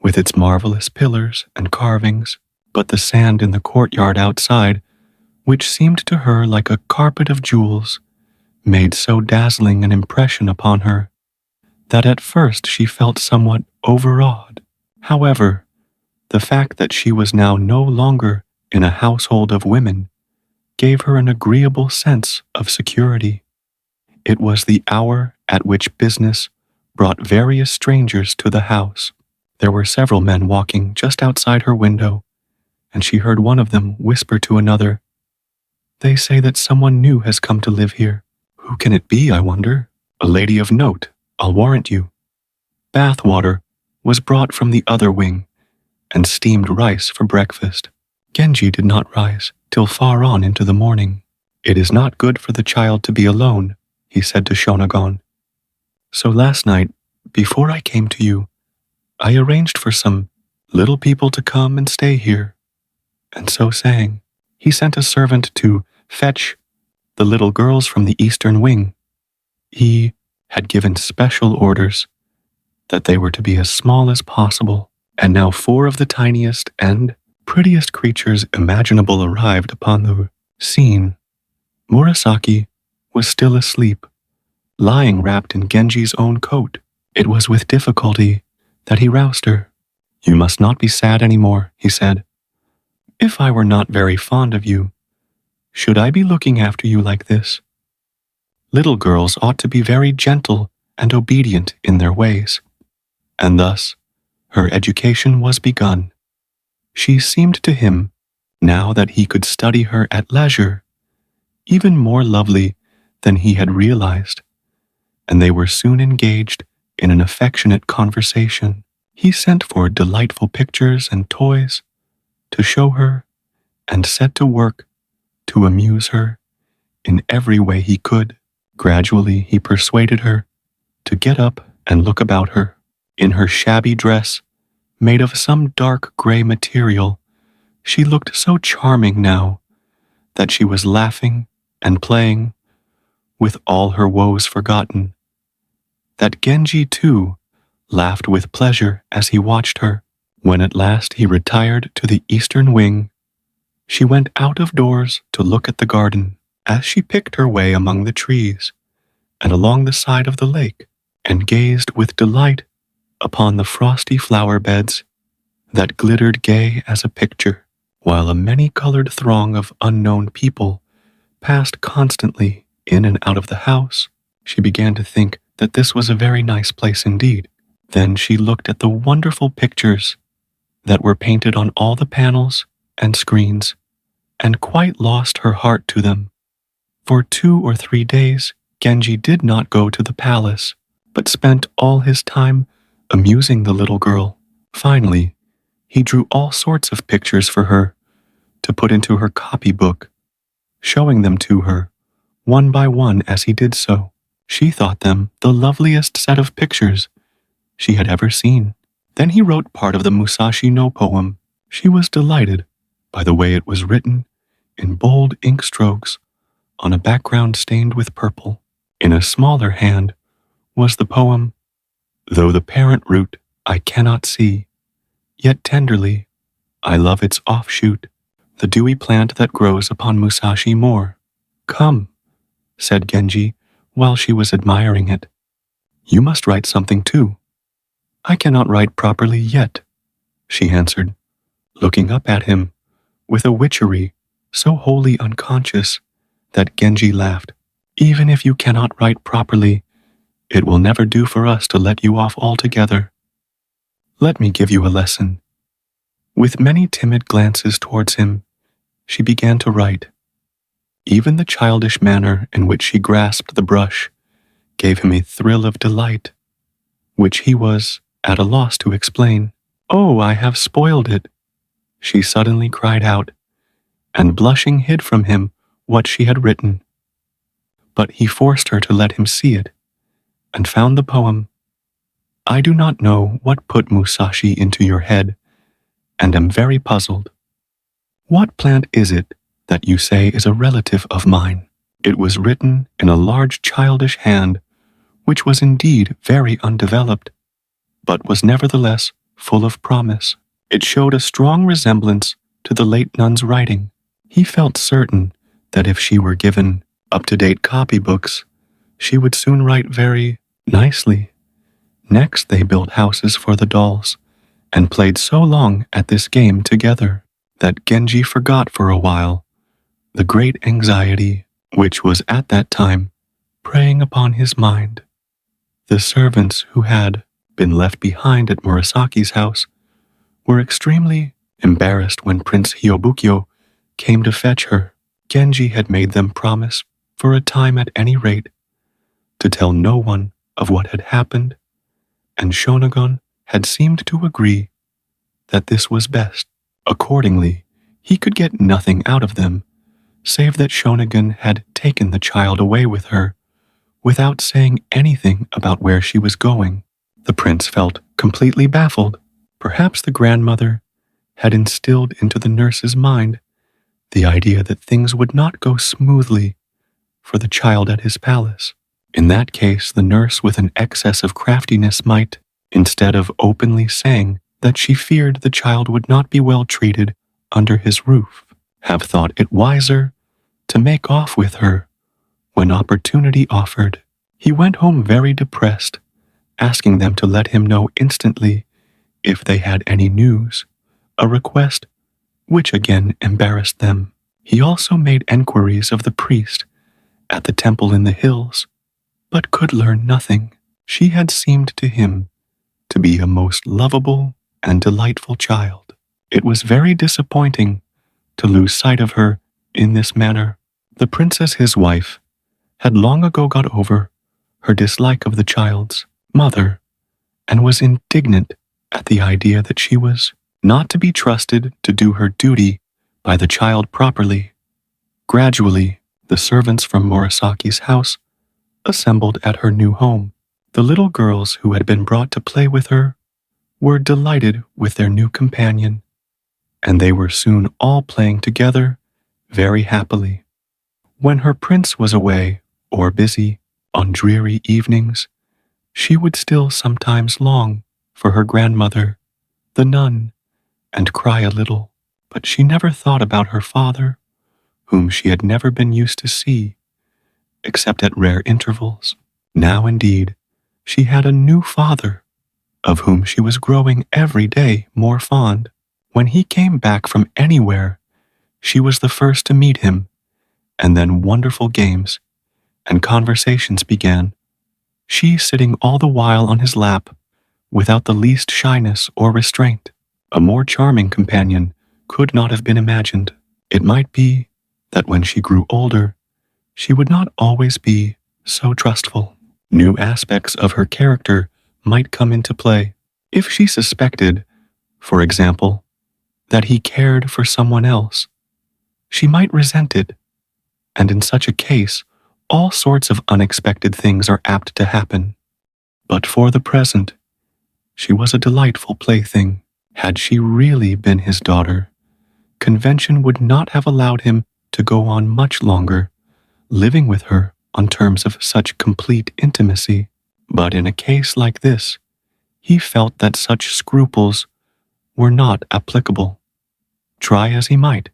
with its marvelous pillars and carvings, but the sand in the courtyard outside, which seemed to her like a carpet of jewels, made so dazzling an impression upon her that at first she felt somewhat overawed. However, the fact that she was now no longer in a household of women gave her an agreeable sense of security. It was the hour at which business brought various strangers to the house. There were several men walking just outside her window, and she heard one of them whisper to another, "They say that someone new has come to live here. Who can it be, I wonder? A lady of note, I'll warrant you." Bath water was brought from the other wing, and steamed rice for breakfast. Genji did not rise till far on into the morning. "It is not good for the child to be alone," he said to Shonagon. "So last night, before I came to you, I arranged for some little people to come and stay here." And so saying, he sent a servant to fetch the little girls from the eastern wing. He had given special orders that they were to be as small as possible, and now 4 of the tiniest and prettiest creatures imaginable arrived upon the scene. Murasaki was still asleep, lying wrapped in Genji's own coat. It was with difficulty that he roused her. "You must not be sad any more," he said. "If I were not very fond of you, should I be looking after you like this? Little girls ought to be very gentle and obedient in their ways." And thus, her education was begun. She seemed to him, now that he could study her at leisure, even more lovely than he had realized, and they were soon engaged in an affectionate conversation. He sent for delightful pictures and toys to show her, and set to work to amuse her in every way he could. Gradually he persuaded her to get up and look about her. In her shabby dress, made of some dark gray material, she looked so charming now that she was laughing and playing, with all her woes forgotten. That Genji, too, laughed with pleasure as he watched her. When at last he retired to the eastern wing, she went out of doors to look at the garden. As she picked her way among the trees and along the side of the lake, and gazed with delight upon the frosty flower beds that glittered gay as a picture, while a many-colored throng of unknown people passed constantly in and out of the house, she began to think that this was a very nice place indeed. Then she looked at the wonderful pictures that were painted on all the panels and screens, and quite lost her heart to them. For 2 or 3 days, Genji did not go to the palace, but spent all his time amusing the little girl. Finally, he drew all sorts of pictures for her to put into her copybook, showing them to her, one by one as he did so. She thought them the loveliest set of pictures she had ever seen. Then he wrote part of the Musashi no poem. She was delighted by the way it was written in bold ink strokes on a background stained with purple. In a smaller hand was the poem, "Though the parent root I cannot see, yet tenderly I love its offshoot, the dewy plant that grows upon Musashi Moor." "Come," said Genji while she was admiring it. "You must write something too." "I cannot write properly yet," she answered, looking up at him with a witchery so wholly unconscious that Genji laughed. "Even if you cannot write properly, it will never do for us to let you off altogether. Let me give you a lesson." With many timid glances towards him, she began to write. Even the childish manner in which she grasped the brush gave him a thrill of delight, which he was at a loss to explain. "Oh, I have spoiled it," she suddenly cried out, and blushing hid from him what she had written. But he forced her to let him see it, and found the poem, "I do not know what put Musashi into your head, and am very puzzled. What plant is it that you say is a relative of mine?" It was written in a large childish hand, which was indeed very undeveloped, but was nevertheless full of promise. It showed a strong resemblance to the late nun's writing. He felt certain that if she were given up-to-date copybooks, she would soon write very nicely. Next, they built houses for the dolls and played so long at this game together that Genji forgot for a while the great anxiety which was at that time preying upon his mind. The servants who had been left behind at Murasaki's house were extremely embarrassed when Prince Hyobukyo came to fetch her. Genji had made them promise, for a time at any rate, to tell no one of what had happened, and Shonagon had seemed to agree that this was best. Accordingly, he could get nothing out of them, save that Shonagon had taken the child away with her, without saying anything about where she was going. The prince felt completely baffled. Perhaps the grandmother had instilled into the nurse's mind the idea that things would not go smoothly for the child at his palace. In that case, the nurse with an excess of craftiness might, instead of openly saying that she feared the child would not be well treated under his roof, have thought it wiser to make off with her when opportunity offered. He went home very depressed, asking them to let him know instantly if they had any news, a request which again embarrassed them. He also made enquiries of the priest at the temple in the hills, but could learn nothing. She had seemed to him to be a most lovable and delightful child. It was very disappointing to lose sight of her in this manner. The princess, his wife, had long ago got over her dislike of the child's mother, and was indignant at the idea that she was not to be trusted to do her duty by the child properly. Gradually, the servants from Murasaki's house assembled at her new home. The little girls who had been brought to play with her were delighted with their new companion, and they were soon all playing together very happily. When her prince was away or busy on dreary evenings, she would still sometimes long for her grandmother, the nun, and cry a little, but she never thought about her father, whom she had never been used to see, except at rare intervals. Now, indeed, she had a new father, of whom she was growing every day more fond. When he came back from anywhere, she was the first to meet him, and then wonderful games and conversations began, she sitting all the while on his lap, without the least shyness or restraint. A more charming companion could not have been imagined. It might be that when she grew older, she would not always be so trustful. New aspects of her character might come into play. If she suspected, for example, that he cared for someone else, she might resent it, and in such a case, all sorts of unexpected things are apt to happen. But for the present, she was a delightful plaything. Had she really been his daughter, convention would not have allowed him to go on much longer, living with her on terms of such complete intimacy. But in a case like this, he felt that such scruples were not applicable. Try as he might,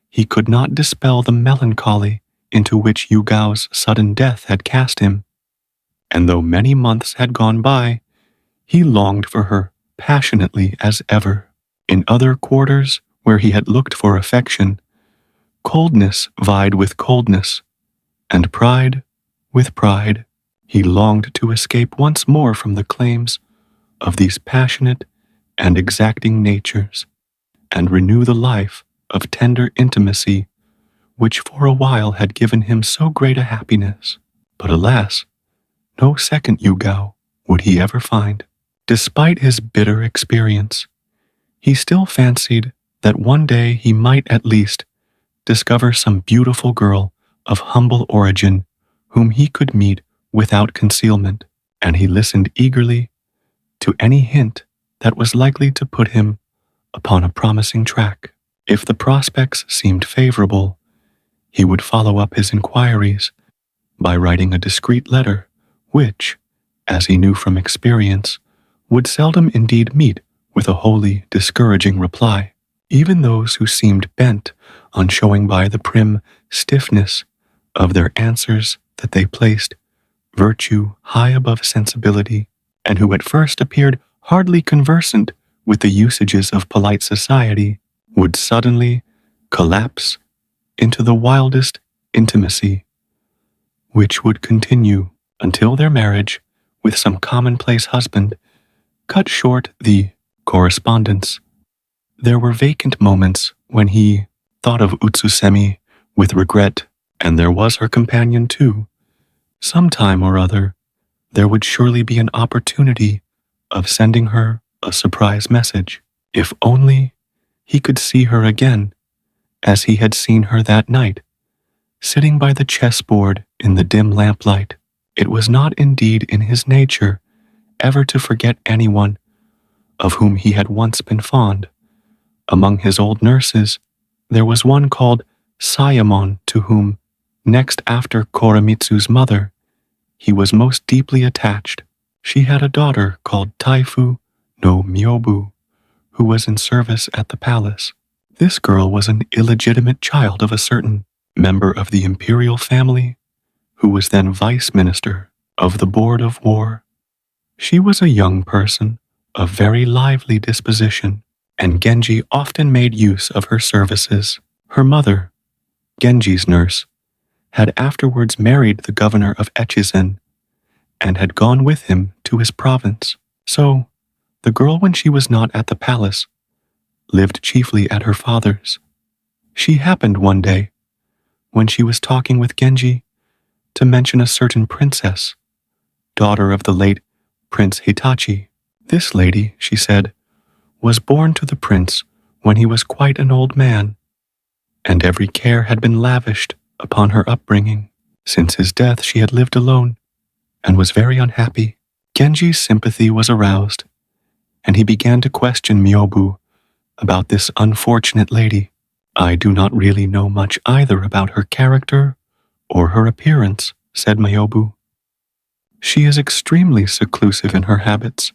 he could not dispel the melancholy into which Yugao's sudden death had cast him, and though many months had gone by, he longed for her passionately as ever. In other quarters where he had looked for affection, coldness vied with coldness, and pride with pride. He longed to escape once more from the claims of these passionate and exacting natures, and renew the life of tender intimacy which for a while had given him so great a happiness. But alas, no second Yugao would he ever find. Despite his bitter experience, he still fancied that one day he might at least discover some beautiful girl of humble origin whom he could meet without concealment, and he listened eagerly to any hint that was likely to put him upon a promising track. If the prospects seemed favorable, he would follow up his inquiries by writing a discreet letter, which, as he knew from experience, would seldom indeed meet with a wholly discouraging reply. Even those who seemed bent on showing by the prim stiffness of their answers that they placed virtue high above sensibility, and who at first appeared hardly conversant with the usages of polite society, would suddenly collapse into the wildest intimacy, which would continue until their marriage with some commonplace husband cut short the correspondence. There were vacant moments when he thought of Utsusemi with regret, and there was her companion too. Some time or other, there would surely be an opportunity of sending her a surprise message. If only he could see her again, as he had seen her that night, sitting by the chessboard in the dim lamplight. It was not indeed in his nature ever to forget anyone of whom he had once been fond. Among his old nurses, there was one called Sayamon to whom, next after Koremitsu's mother, he was most deeply attached. She had a daughter called Taifu no Myobu, who was in service at the palace. This girl was an illegitimate child of a certain member of the imperial family, who was then vice minister of the Board of War. She was a young person of very lively disposition, and Genji often made use of her services. Her mother, Genji's nurse, had afterwards married the governor of Echizen and had gone with him to his province. So, the girl, when she was not at the palace, lived chiefly at her father's. She happened one day, when she was talking with Genji, to mention a certain princess, daughter of the late Prince Hitachi. This lady, she said, was born to the prince when he was quite an old man, and every care had been lavished upon her upbringing. Since his death, she had lived alone and was very unhappy. Genji's sympathy was aroused, and he began to question Myobu about this unfortunate lady. I do not really know much either about her character or her appearance, said Myobu. She is extremely seclusive in her habits.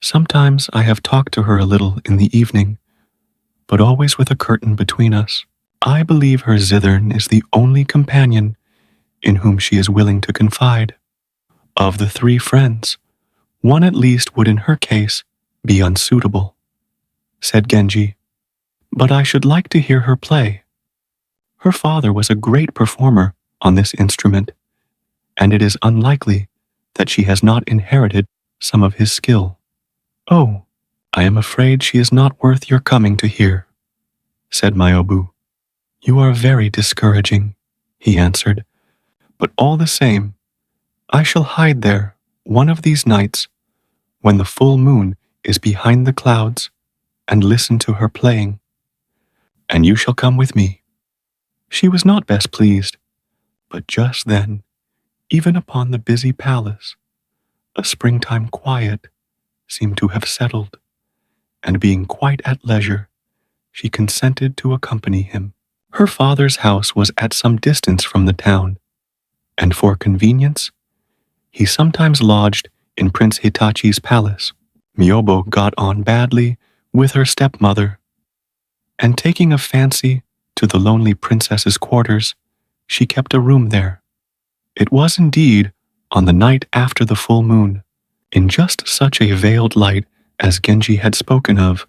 Sometimes I have talked to her a little in the evening, but always with a curtain between us. I believe her zithern is the only companion in whom she is willing to confide. Of the three friends, one at least would in her case be unsuitable, said Genji. But I should like to hear her play. Her father was a great performer on this instrument, and it is unlikely that she has not inherited some of his skill. Oh, I am afraid she is not worth your coming to hear, said Myobu. You are very discouraging, he answered, but all the same, I shall hide there one of these nights when the full moon is behind the clouds and listen to her playing, and you shall come with me. She was not best pleased, but just then, even upon the busy palace, a springtime quiet seemed to have settled, and being quite at leisure, she consented to accompany him. Her father's house was at some distance from the town, and for convenience, he sometimes lodged in Prince Hitachi's palace. Myobo got on badly with her stepmother, and taking a fancy to the lonely princess's quarters, she kept a room there. It was indeed on the night after the full moon, in just such a veiled light as Genji had spoken of,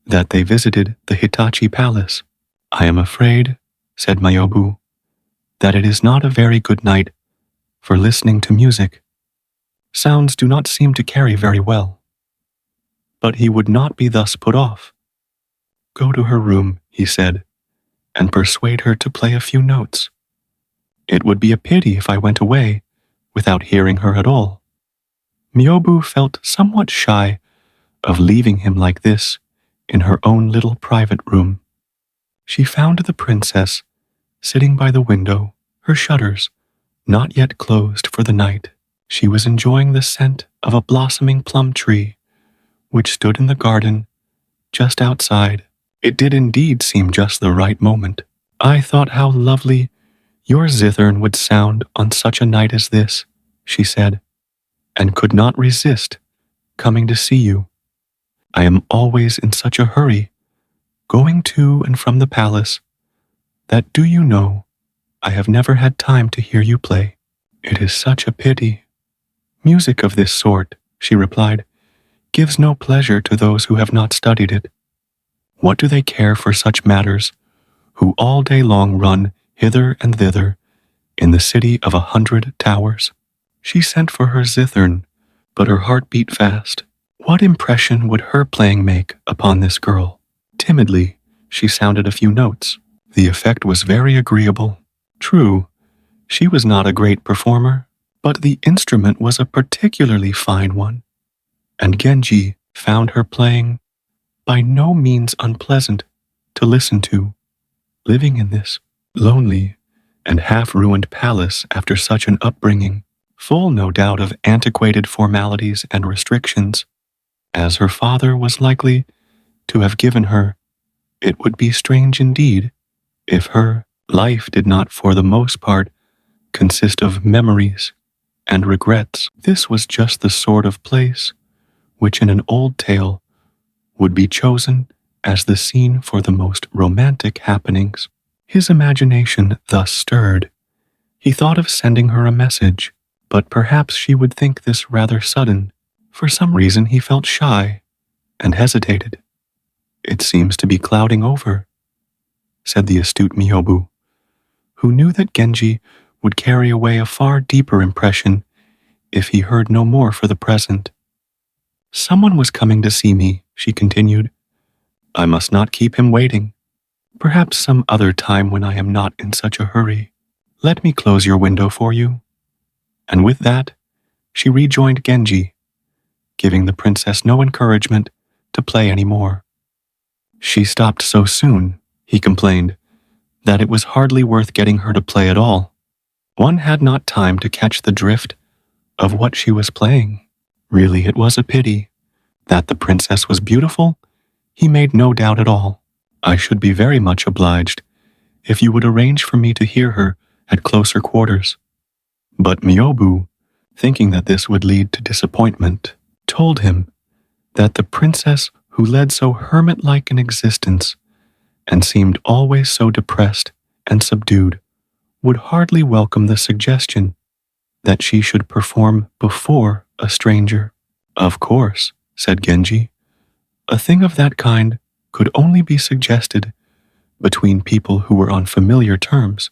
that they visited the Hitachi palace. I am afraid, said Myobu, that it is not a very good night for listening to music. Sounds do not seem to carry very well. But he would not be thus put off. Go to her room, he said, and persuade her to play a few notes. It would be a pity if I went away without hearing her at all. Myobu felt somewhat shy of leaving him like this in her own little private room. She found the princess sitting by the window, her shutters not yet closed for the night. She was enjoying the scent of a blossoming plum tree, which stood in the garden just outside. It did indeed seem just the right moment. I thought how lovely your zithern would sound on such a night as this, she said, and could not resist coming to see you. I am always in such a hurry, going to and from the palace, that do you know, I have never had time to hear you play. It is such a pity. Music of this sort, she replied, gives no pleasure to those who have not studied it. What do they care for such matters, who all day long run hither and thither in the city of 100 towers? She sent for her zithern, but her heart beat fast. What impression would her playing make upon this girl? Timidly, she sounded a few notes. The effect was very agreeable. True, she was not a great performer, but the instrument was a particularly fine one, and Genji found her playing by no means unpleasant to listen to. Living in this lonely and half-ruined palace after such an upbringing, full no doubt of antiquated formalities and restrictions, as her father was likely to have given her, it would be strange indeed if her life did not for the most part consist of memories and regrets. This was just the sort of place which in an old tale would be chosen as the scene for the most romantic happenings. His imagination thus stirred. He thought of sending her a message, but perhaps she would think this rather sudden. For some reason he felt shy and hesitated. It seems to be clouding over, said the astute Miyobu, who knew that Genji would carry away a far deeper impression if he heard no more for the present. Someone was coming to see me, she continued. I must not keep him waiting. Perhaps some other time when I am not in such a hurry. Let me close your window for you. And with that, she rejoined Genji, giving the princess no encouragement to play any more. She stopped so soon, he complained, that it was hardly worth getting her to play at all. One had not time to catch the drift of what she was playing. Really, it was a pity. That the princess was beautiful, he made no doubt at all. I should be very much obliged if you would arrange for me to hear her at closer quarters. But Miyobu, thinking that this would lead to disappointment, told him that the princess who led so hermit-like an existence and seemed always so depressed and subdued would hardly welcome the suggestion that she should perform before a stranger. Of course, said Genji, a thing of that kind could only be suggested between people who were on familiar terms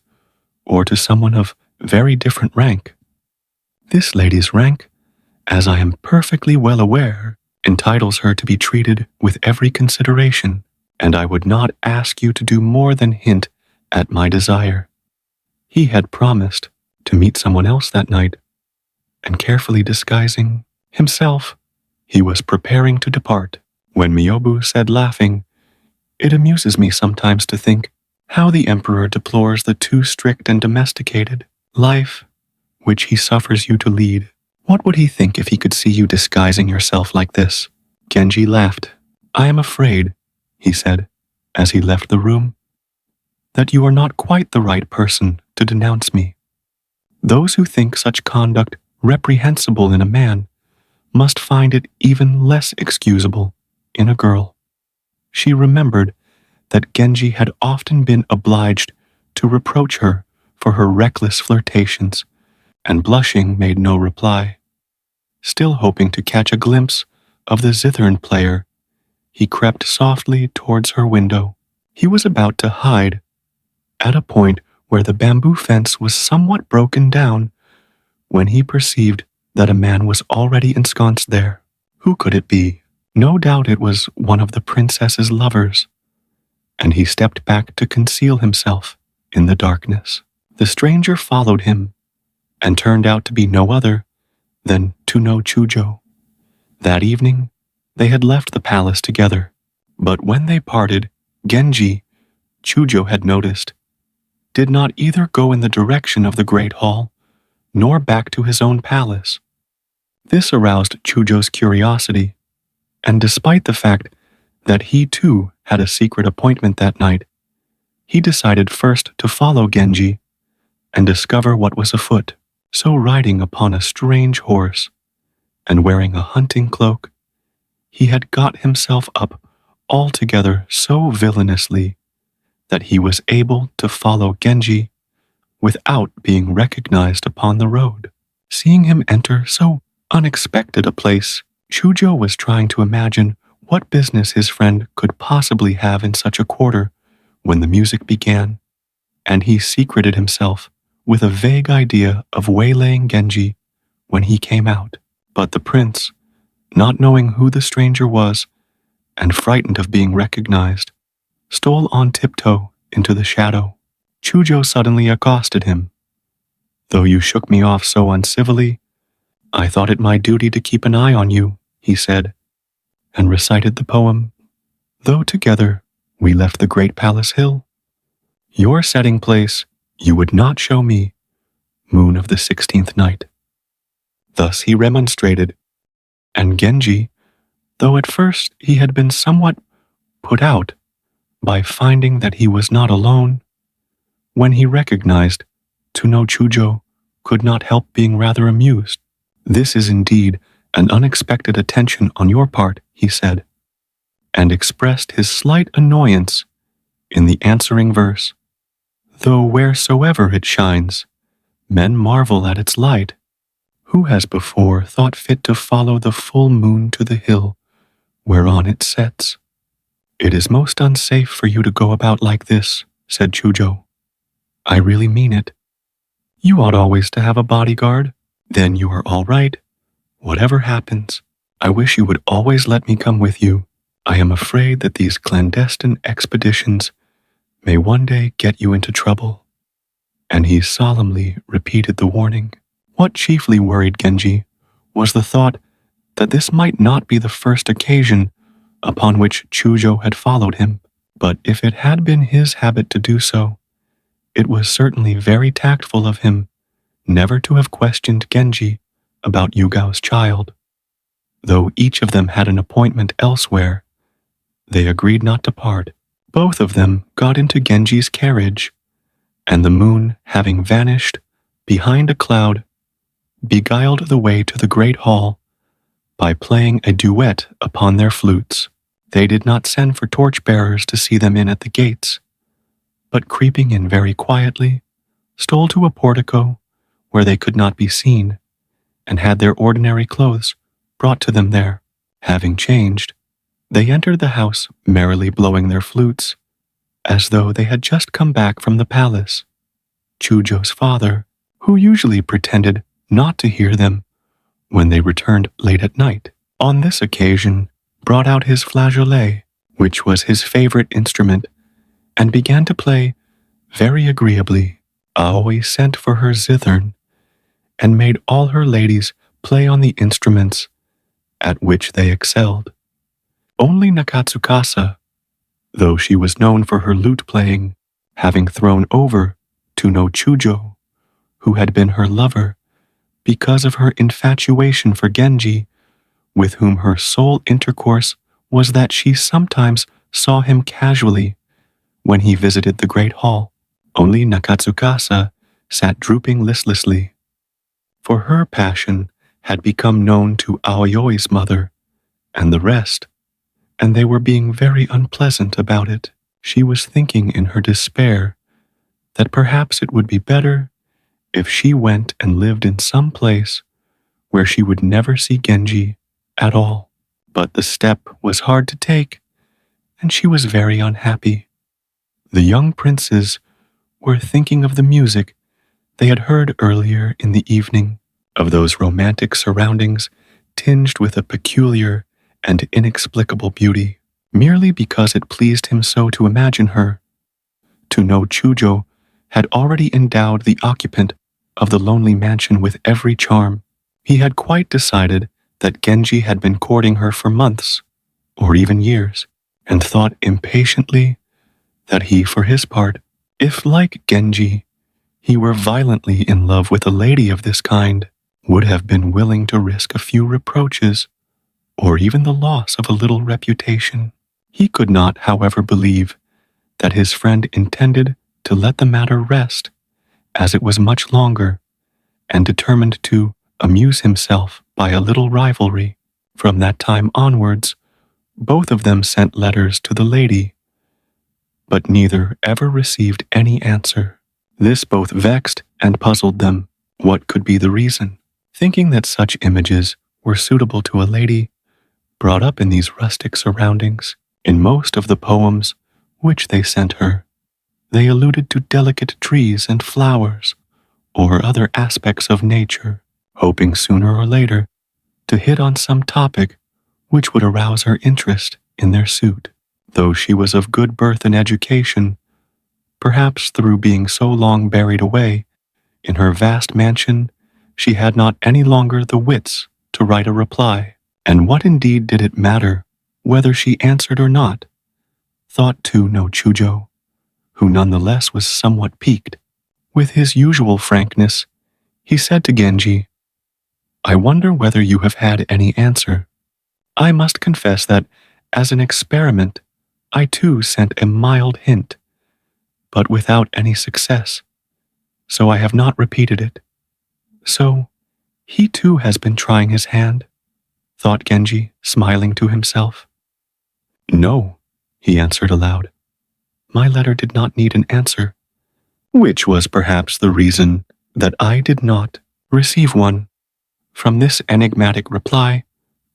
or to someone of very different rank. This lady's rank, as I am perfectly well aware, entitles her to be treated with every consideration, and I would not ask you to do more than hint at my desire. He had promised to meet someone else that night, and carefully disguising himself, he was preparing to depart, when Miyobu said, laughing, It amuses me sometimes to think how the emperor deplores the too strict and domesticated life which he suffers you to lead. What would he think if he could see you disguising yourself like this? Genji laughed. I am afraid, he said, as he left the room, that you are not quite the right person to denounce me. Those who think such conduct reprehensible in a man must find it even less excusable in a girl. She remembered that Genji had often been obliged to reproach her for her reckless flirtations, and blushing made no reply. Still hoping to catch a glimpse of the zithern player, he crept softly towards her window. He was about to hide at a point where the bamboo fence was somewhat broken down when he perceived that a man was already ensconced there. Who could it be? No doubt it was one of the princess's lovers, and he stepped back to conceal himself in the darkness. The stranger followed him and turned out to be no other than Tuno Chujo. That evening, they had left the palace together, but when they parted, Genji, Chujo had noticed, did not either go in the direction of the great hall, nor back to his own palace. This aroused Chujo's curiosity, and despite the fact that he too had a secret appointment that night, he decided first to follow Genji and discover what was afoot. So riding upon a strange horse and wearing a hunting cloak, he had got himself up altogether so villainously that he was able to follow Genji without being recognized upon the road. Seeing him enter so unexpected a place, Chujo was trying to imagine what business his friend could possibly have in such a quarter when the music began, and he secreted himself with a vague idea of waylaying Genji when he came out. But the prince, not knowing who the stranger was and frightened of being recognized, stole on tiptoe into the shadow. Chujo suddenly accosted him. "Though you shook me off so uncivilly, I thought it my duty to keep an eye on you," he said, and recited the poem, "Though together we left the great palace hill, your setting place you would not show me, moon of the 16th night." Thus he remonstrated, and Genji, though at first he had been somewhat put out by finding that he was not alone, when he recognized to know Chujo, could not help being rather amused. "This is indeed an unexpected attention on your part," he said, and expressed his slight annoyance in the answering verse. "Though wheresoever it shines, men marvel at its light. Who has before thought fit to follow the full moon to the hill whereon it sets?" "It is most unsafe for you to go about like this," said Chujo. "I really mean it. You ought always to have a bodyguard. Then you are all right, whatever happens. I wish you would always let me come with you. I am afraid that these clandestine expeditions may one day get you into trouble." And he solemnly repeated the warning. What chiefly worried Genji was the thought that this might not be the first occasion upon which Chujo had followed him, but if it had been his habit to do so, it was certainly very tactful of him never to have questioned Genji about Yugao's child. Though each of them had an appointment elsewhere, they agreed not to part. Both of them got into Genji's carriage, and the moon, having vanished behind a cloud, beguiled the way to the great hall by playing a duet upon their flutes. They did not send for torch-bearers to see them in at the gates, but creeping in very quietly, stole to a portico where they could not be seen, and had their ordinary clothes brought to them there. Having changed, they entered the house merrily blowing their flutes, as though they had just come back from the palace. Chujo's father, who usually pretended not to hear them when they returned late at night, on this occasion brought out his flageolet, which was his favorite instrument, and began to play very agreeably. Aoi sent for her zithern, and made all her ladies play on the instruments at which they excelled. Only Nakatsukasa, though she was known for her lute playing, having thrown over to no Chujo, who had been her lover, because of her infatuation for Genji, with whom her sole intercourse was that she sometimes saw him casually when he visited the great hall. Only Nakatsukasa sat drooping listlessly, for her passion had become known to Aoyoi's mother and the rest, and they were being very unpleasant about it. She was thinking in her despair that perhaps it would be better if she went and lived in some place where she would never see Genji at all. But the step was hard to take, and she was very unhappy. The young princes were thinking of the music they had heard earlier in the evening, of those romantic surroundings tinged with a peculiar and inexplicable beauty, merely because it pleased him so to imagine her. To know Chujo had already endowed the occupant of the lonely mansion with every charm. He had quite decided that Genji had been courting her for months, or even years, and thought impatiently that he, for his part, if like Genji, he were violently in love with a lady of this kind, would have been willing to risk a few reproaches, or even the loss of a little reputation. He could not, however, believe that his friend intended to let the matter rest, as it was much longer, and determined to amuse himself by a little rivalry. From that time onwards, Both of them sent letters to the lady, but neither ever received any answer. This both vexed and puzzled them. What could be the reason? Thinking that such images were suitable to a lady brought up in these rustic surroundings, in most of the poems which they sent her, they alluded to delicate trees and flowers or other aspects of nature, hoping sooner or later to hit on some topic which would arouse her interest in their suit. Though she was of good birth and education, perhaps through being so long buried away in her vast mansion, she had not any longer the wits to write a reply. And what indeed did it matter whether she answered or not? Thought too no Chujo, who nonetheless was somewhat piqued. With his usual frankness, he said to Genji, "I wonder whether you have had any answer. I must confess that, as an experiment, I too sent a mild hint, but without any success, so I have not repeated it. So, he too has been trying his hand," thought Genji, smiling to himself. "No," he answered aloud. "My letter did not need an answer, which was perhaps the reason that I did not receive one." From this enigmatic reply,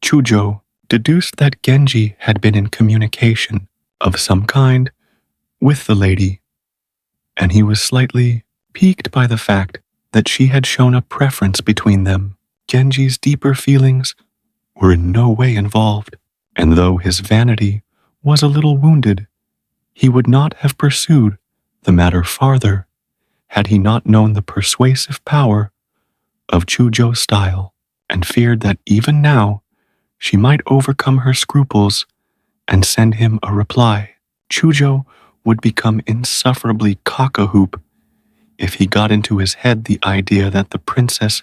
Chujo deduced that Genji had been in communication of some kind with the lady, and he was slightly piqued by the fact that she had shown a preference between them. Genji's deeper feelings were in no way involved, and though his vanity was a little wounded, he would not have pursued the matter farther had he not known the persuasive power of Chujo's style, and feared that even now she might overcome her scruples and send him a reply. Chujo would become insufferably cock-a-hoop if he got into his head the idea that the princess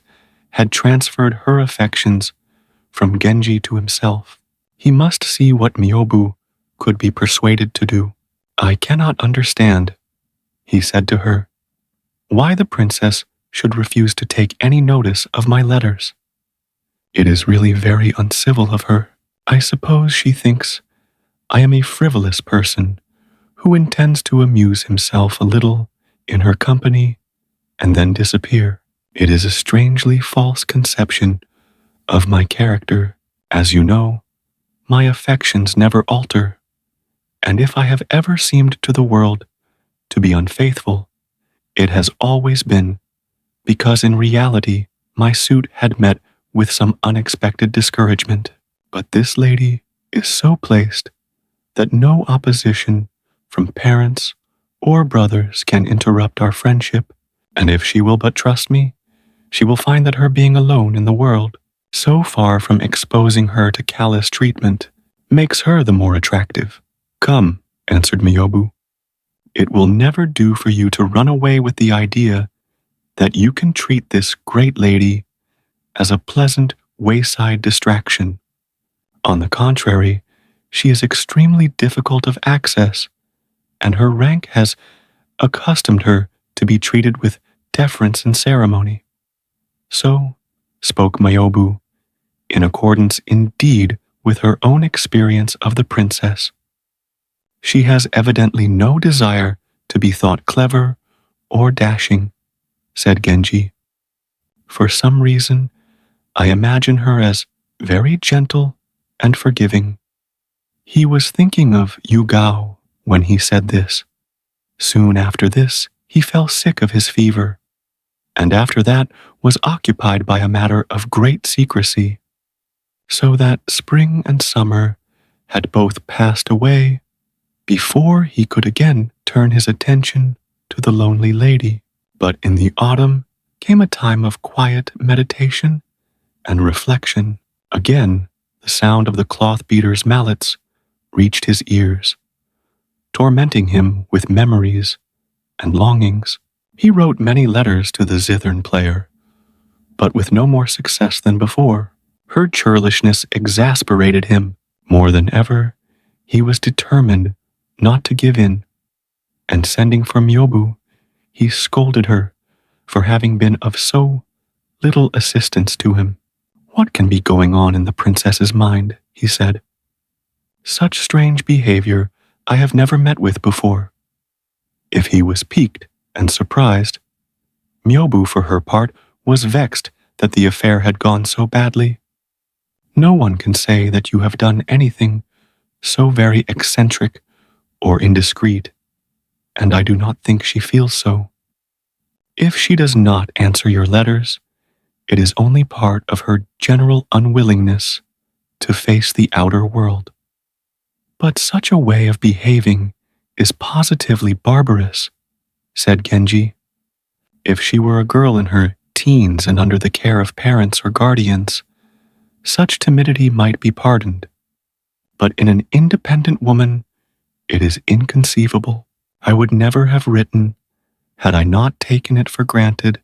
had transferred her affections from Genji to himself. He must see what Myobu could be persuaded to do. "I cannot understand," he said to her, "why the princess should refuse to take any notice of my letters. It is really very uncivil of her. I suppose she thinks I am a frivolous person who intends to amuse himself a little in her company and then disappear. It is a strangely false conception of my character. As you know, my affections never alter, and if I have ever seemed to the world to be unfaithful, it has always been because in reality my suit had met with some unexpected discouragement. But this lady is so placed that no opposition from parents or brothers can interrupt our friendship, and if she will but trust me, she will find that her being alone in the world, so far from exposing her to callous treatment, makes her the more attractive." "Come," answered Miyobu, "it will never do for you to run away with the idea that you can treat this great lady as a pleasant wayside distraction. On the contrary, she is extremely difficult of access, and her rank has accustomed her to be treated with deference and ceremony." So spoke Mayobu, in accordance indeed with her own experience of the princess. "She has evidently no desire to be thought clever or dashing," said Genji. "For some reason, I imagine her as very gentle and forgiving." He was thinking of Yugao when he said this. Soon after this, he fell sick of his fever, and after that was occupied by a matter of great secrecy, so that spring and summer had both passed away before he could again turn his attention to the lonely lady. But in the autumn came a time of quiet meditation and reflection. Again, the sound of the cloth beater's mallets reached his ears, tormenting him with memories and longings. He wrote many letters to the zithern player, but with no more success than before. Her churlishness exasperated him more than ever. He was determined not to give in, and sending for Myobu, he scolded her for having been of so little assistance to him. "What can be going on in the princess's mind?" he said. Such strange behavior I have never met with before. If he was piqued and surprised, Myobu, for her part, was vexed that the affair had gone so badly. No one can say that you have done anything so very eccentric or indiscreet, and I do not think she feels so. If she does not answer your letters, it is only part of her general unwillingness to face the outer world. But such a way of behaving is positively barbarous, said Genji. If she were a girl in her teens and under the care of parents or guardians, such timidity might be pardoned. But in an independent woman, it is inconceivable. I would never have written had I not taken it for granted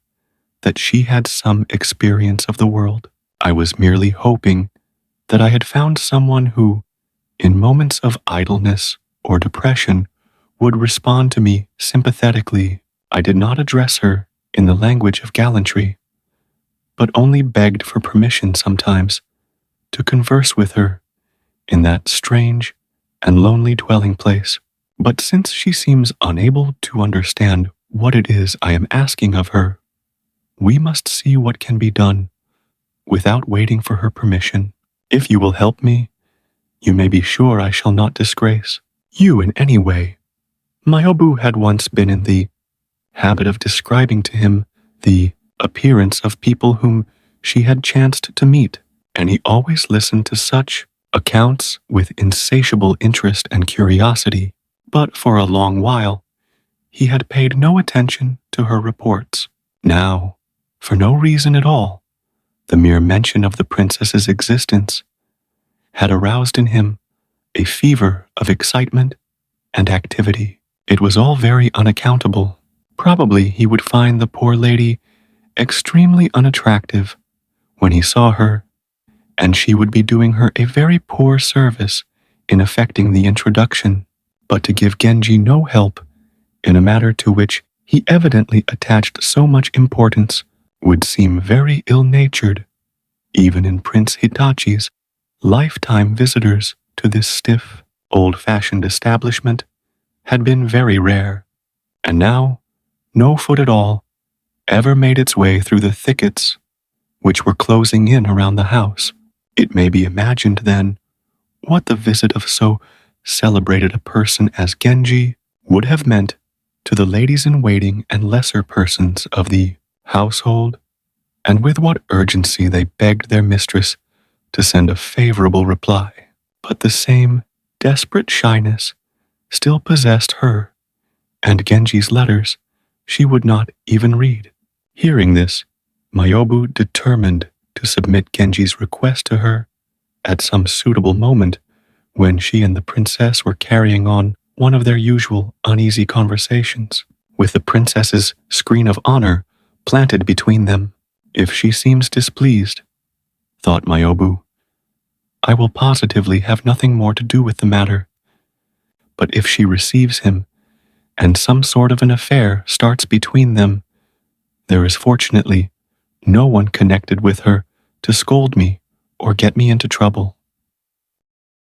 that she had some experience of the world. I was merely hoping that I had found someone who, in moments of idleness or depression, would respond to me sympathetically. I did not address her in the language of gallantry, but only begged for permission sometimes to converse with her in that strange and lonely dwelling place. But since she seems unable to understand what it is I am asking of her, we must see what can be done without waiting for her permission. If you will help me, you may be sure I shall not disgrace you in any way. Myobu had once been in the habit of describing to him the appearance of people whom she had chanced to meet, and he always listened to such accounts with insatiable interest and curiosity. But for a long while, he had paid no attention to her reports. Now, for no reason at all, the mere mention of the princess's existence had aroused in him a fever of excitement and activity. It was all very unaccountable. Probably he would find the poor lady extremely unattractive when he saw her, and she would be doing her a very poor service in effecting the introduction. But to give Genji no help in a matter to which he evidently attached so much importance would seem very ill-natured. Even in Prince Hitachi's lifetime visitors to this stiff, old-fashioned establishment had been very rare, and now no foot at all ever made its way through the thickets which were closing in around the house. It may be imagined, then, what the visit of so celebrated a person as Genji would have meant to the ladies-in-waiting and lesser persons of the household, and with what urgency they begged their mistress to send a favorable reply. But the same desperate shyness still possessed her, and Genji's letters she would not even read. Hearing this, Myobu determined to submit Genji's request to her at some suitable moment when she and the princess were carrying on one of their usual uneasy conversations, with the princess's screen of honor planted between them. If she seems displeased, thought Myobu, I will positively have nothing more to do with the matter. But if she receives him, and some sort of an affair starts between them, there is fortunately no one connected with her to scold me or get me into trouble.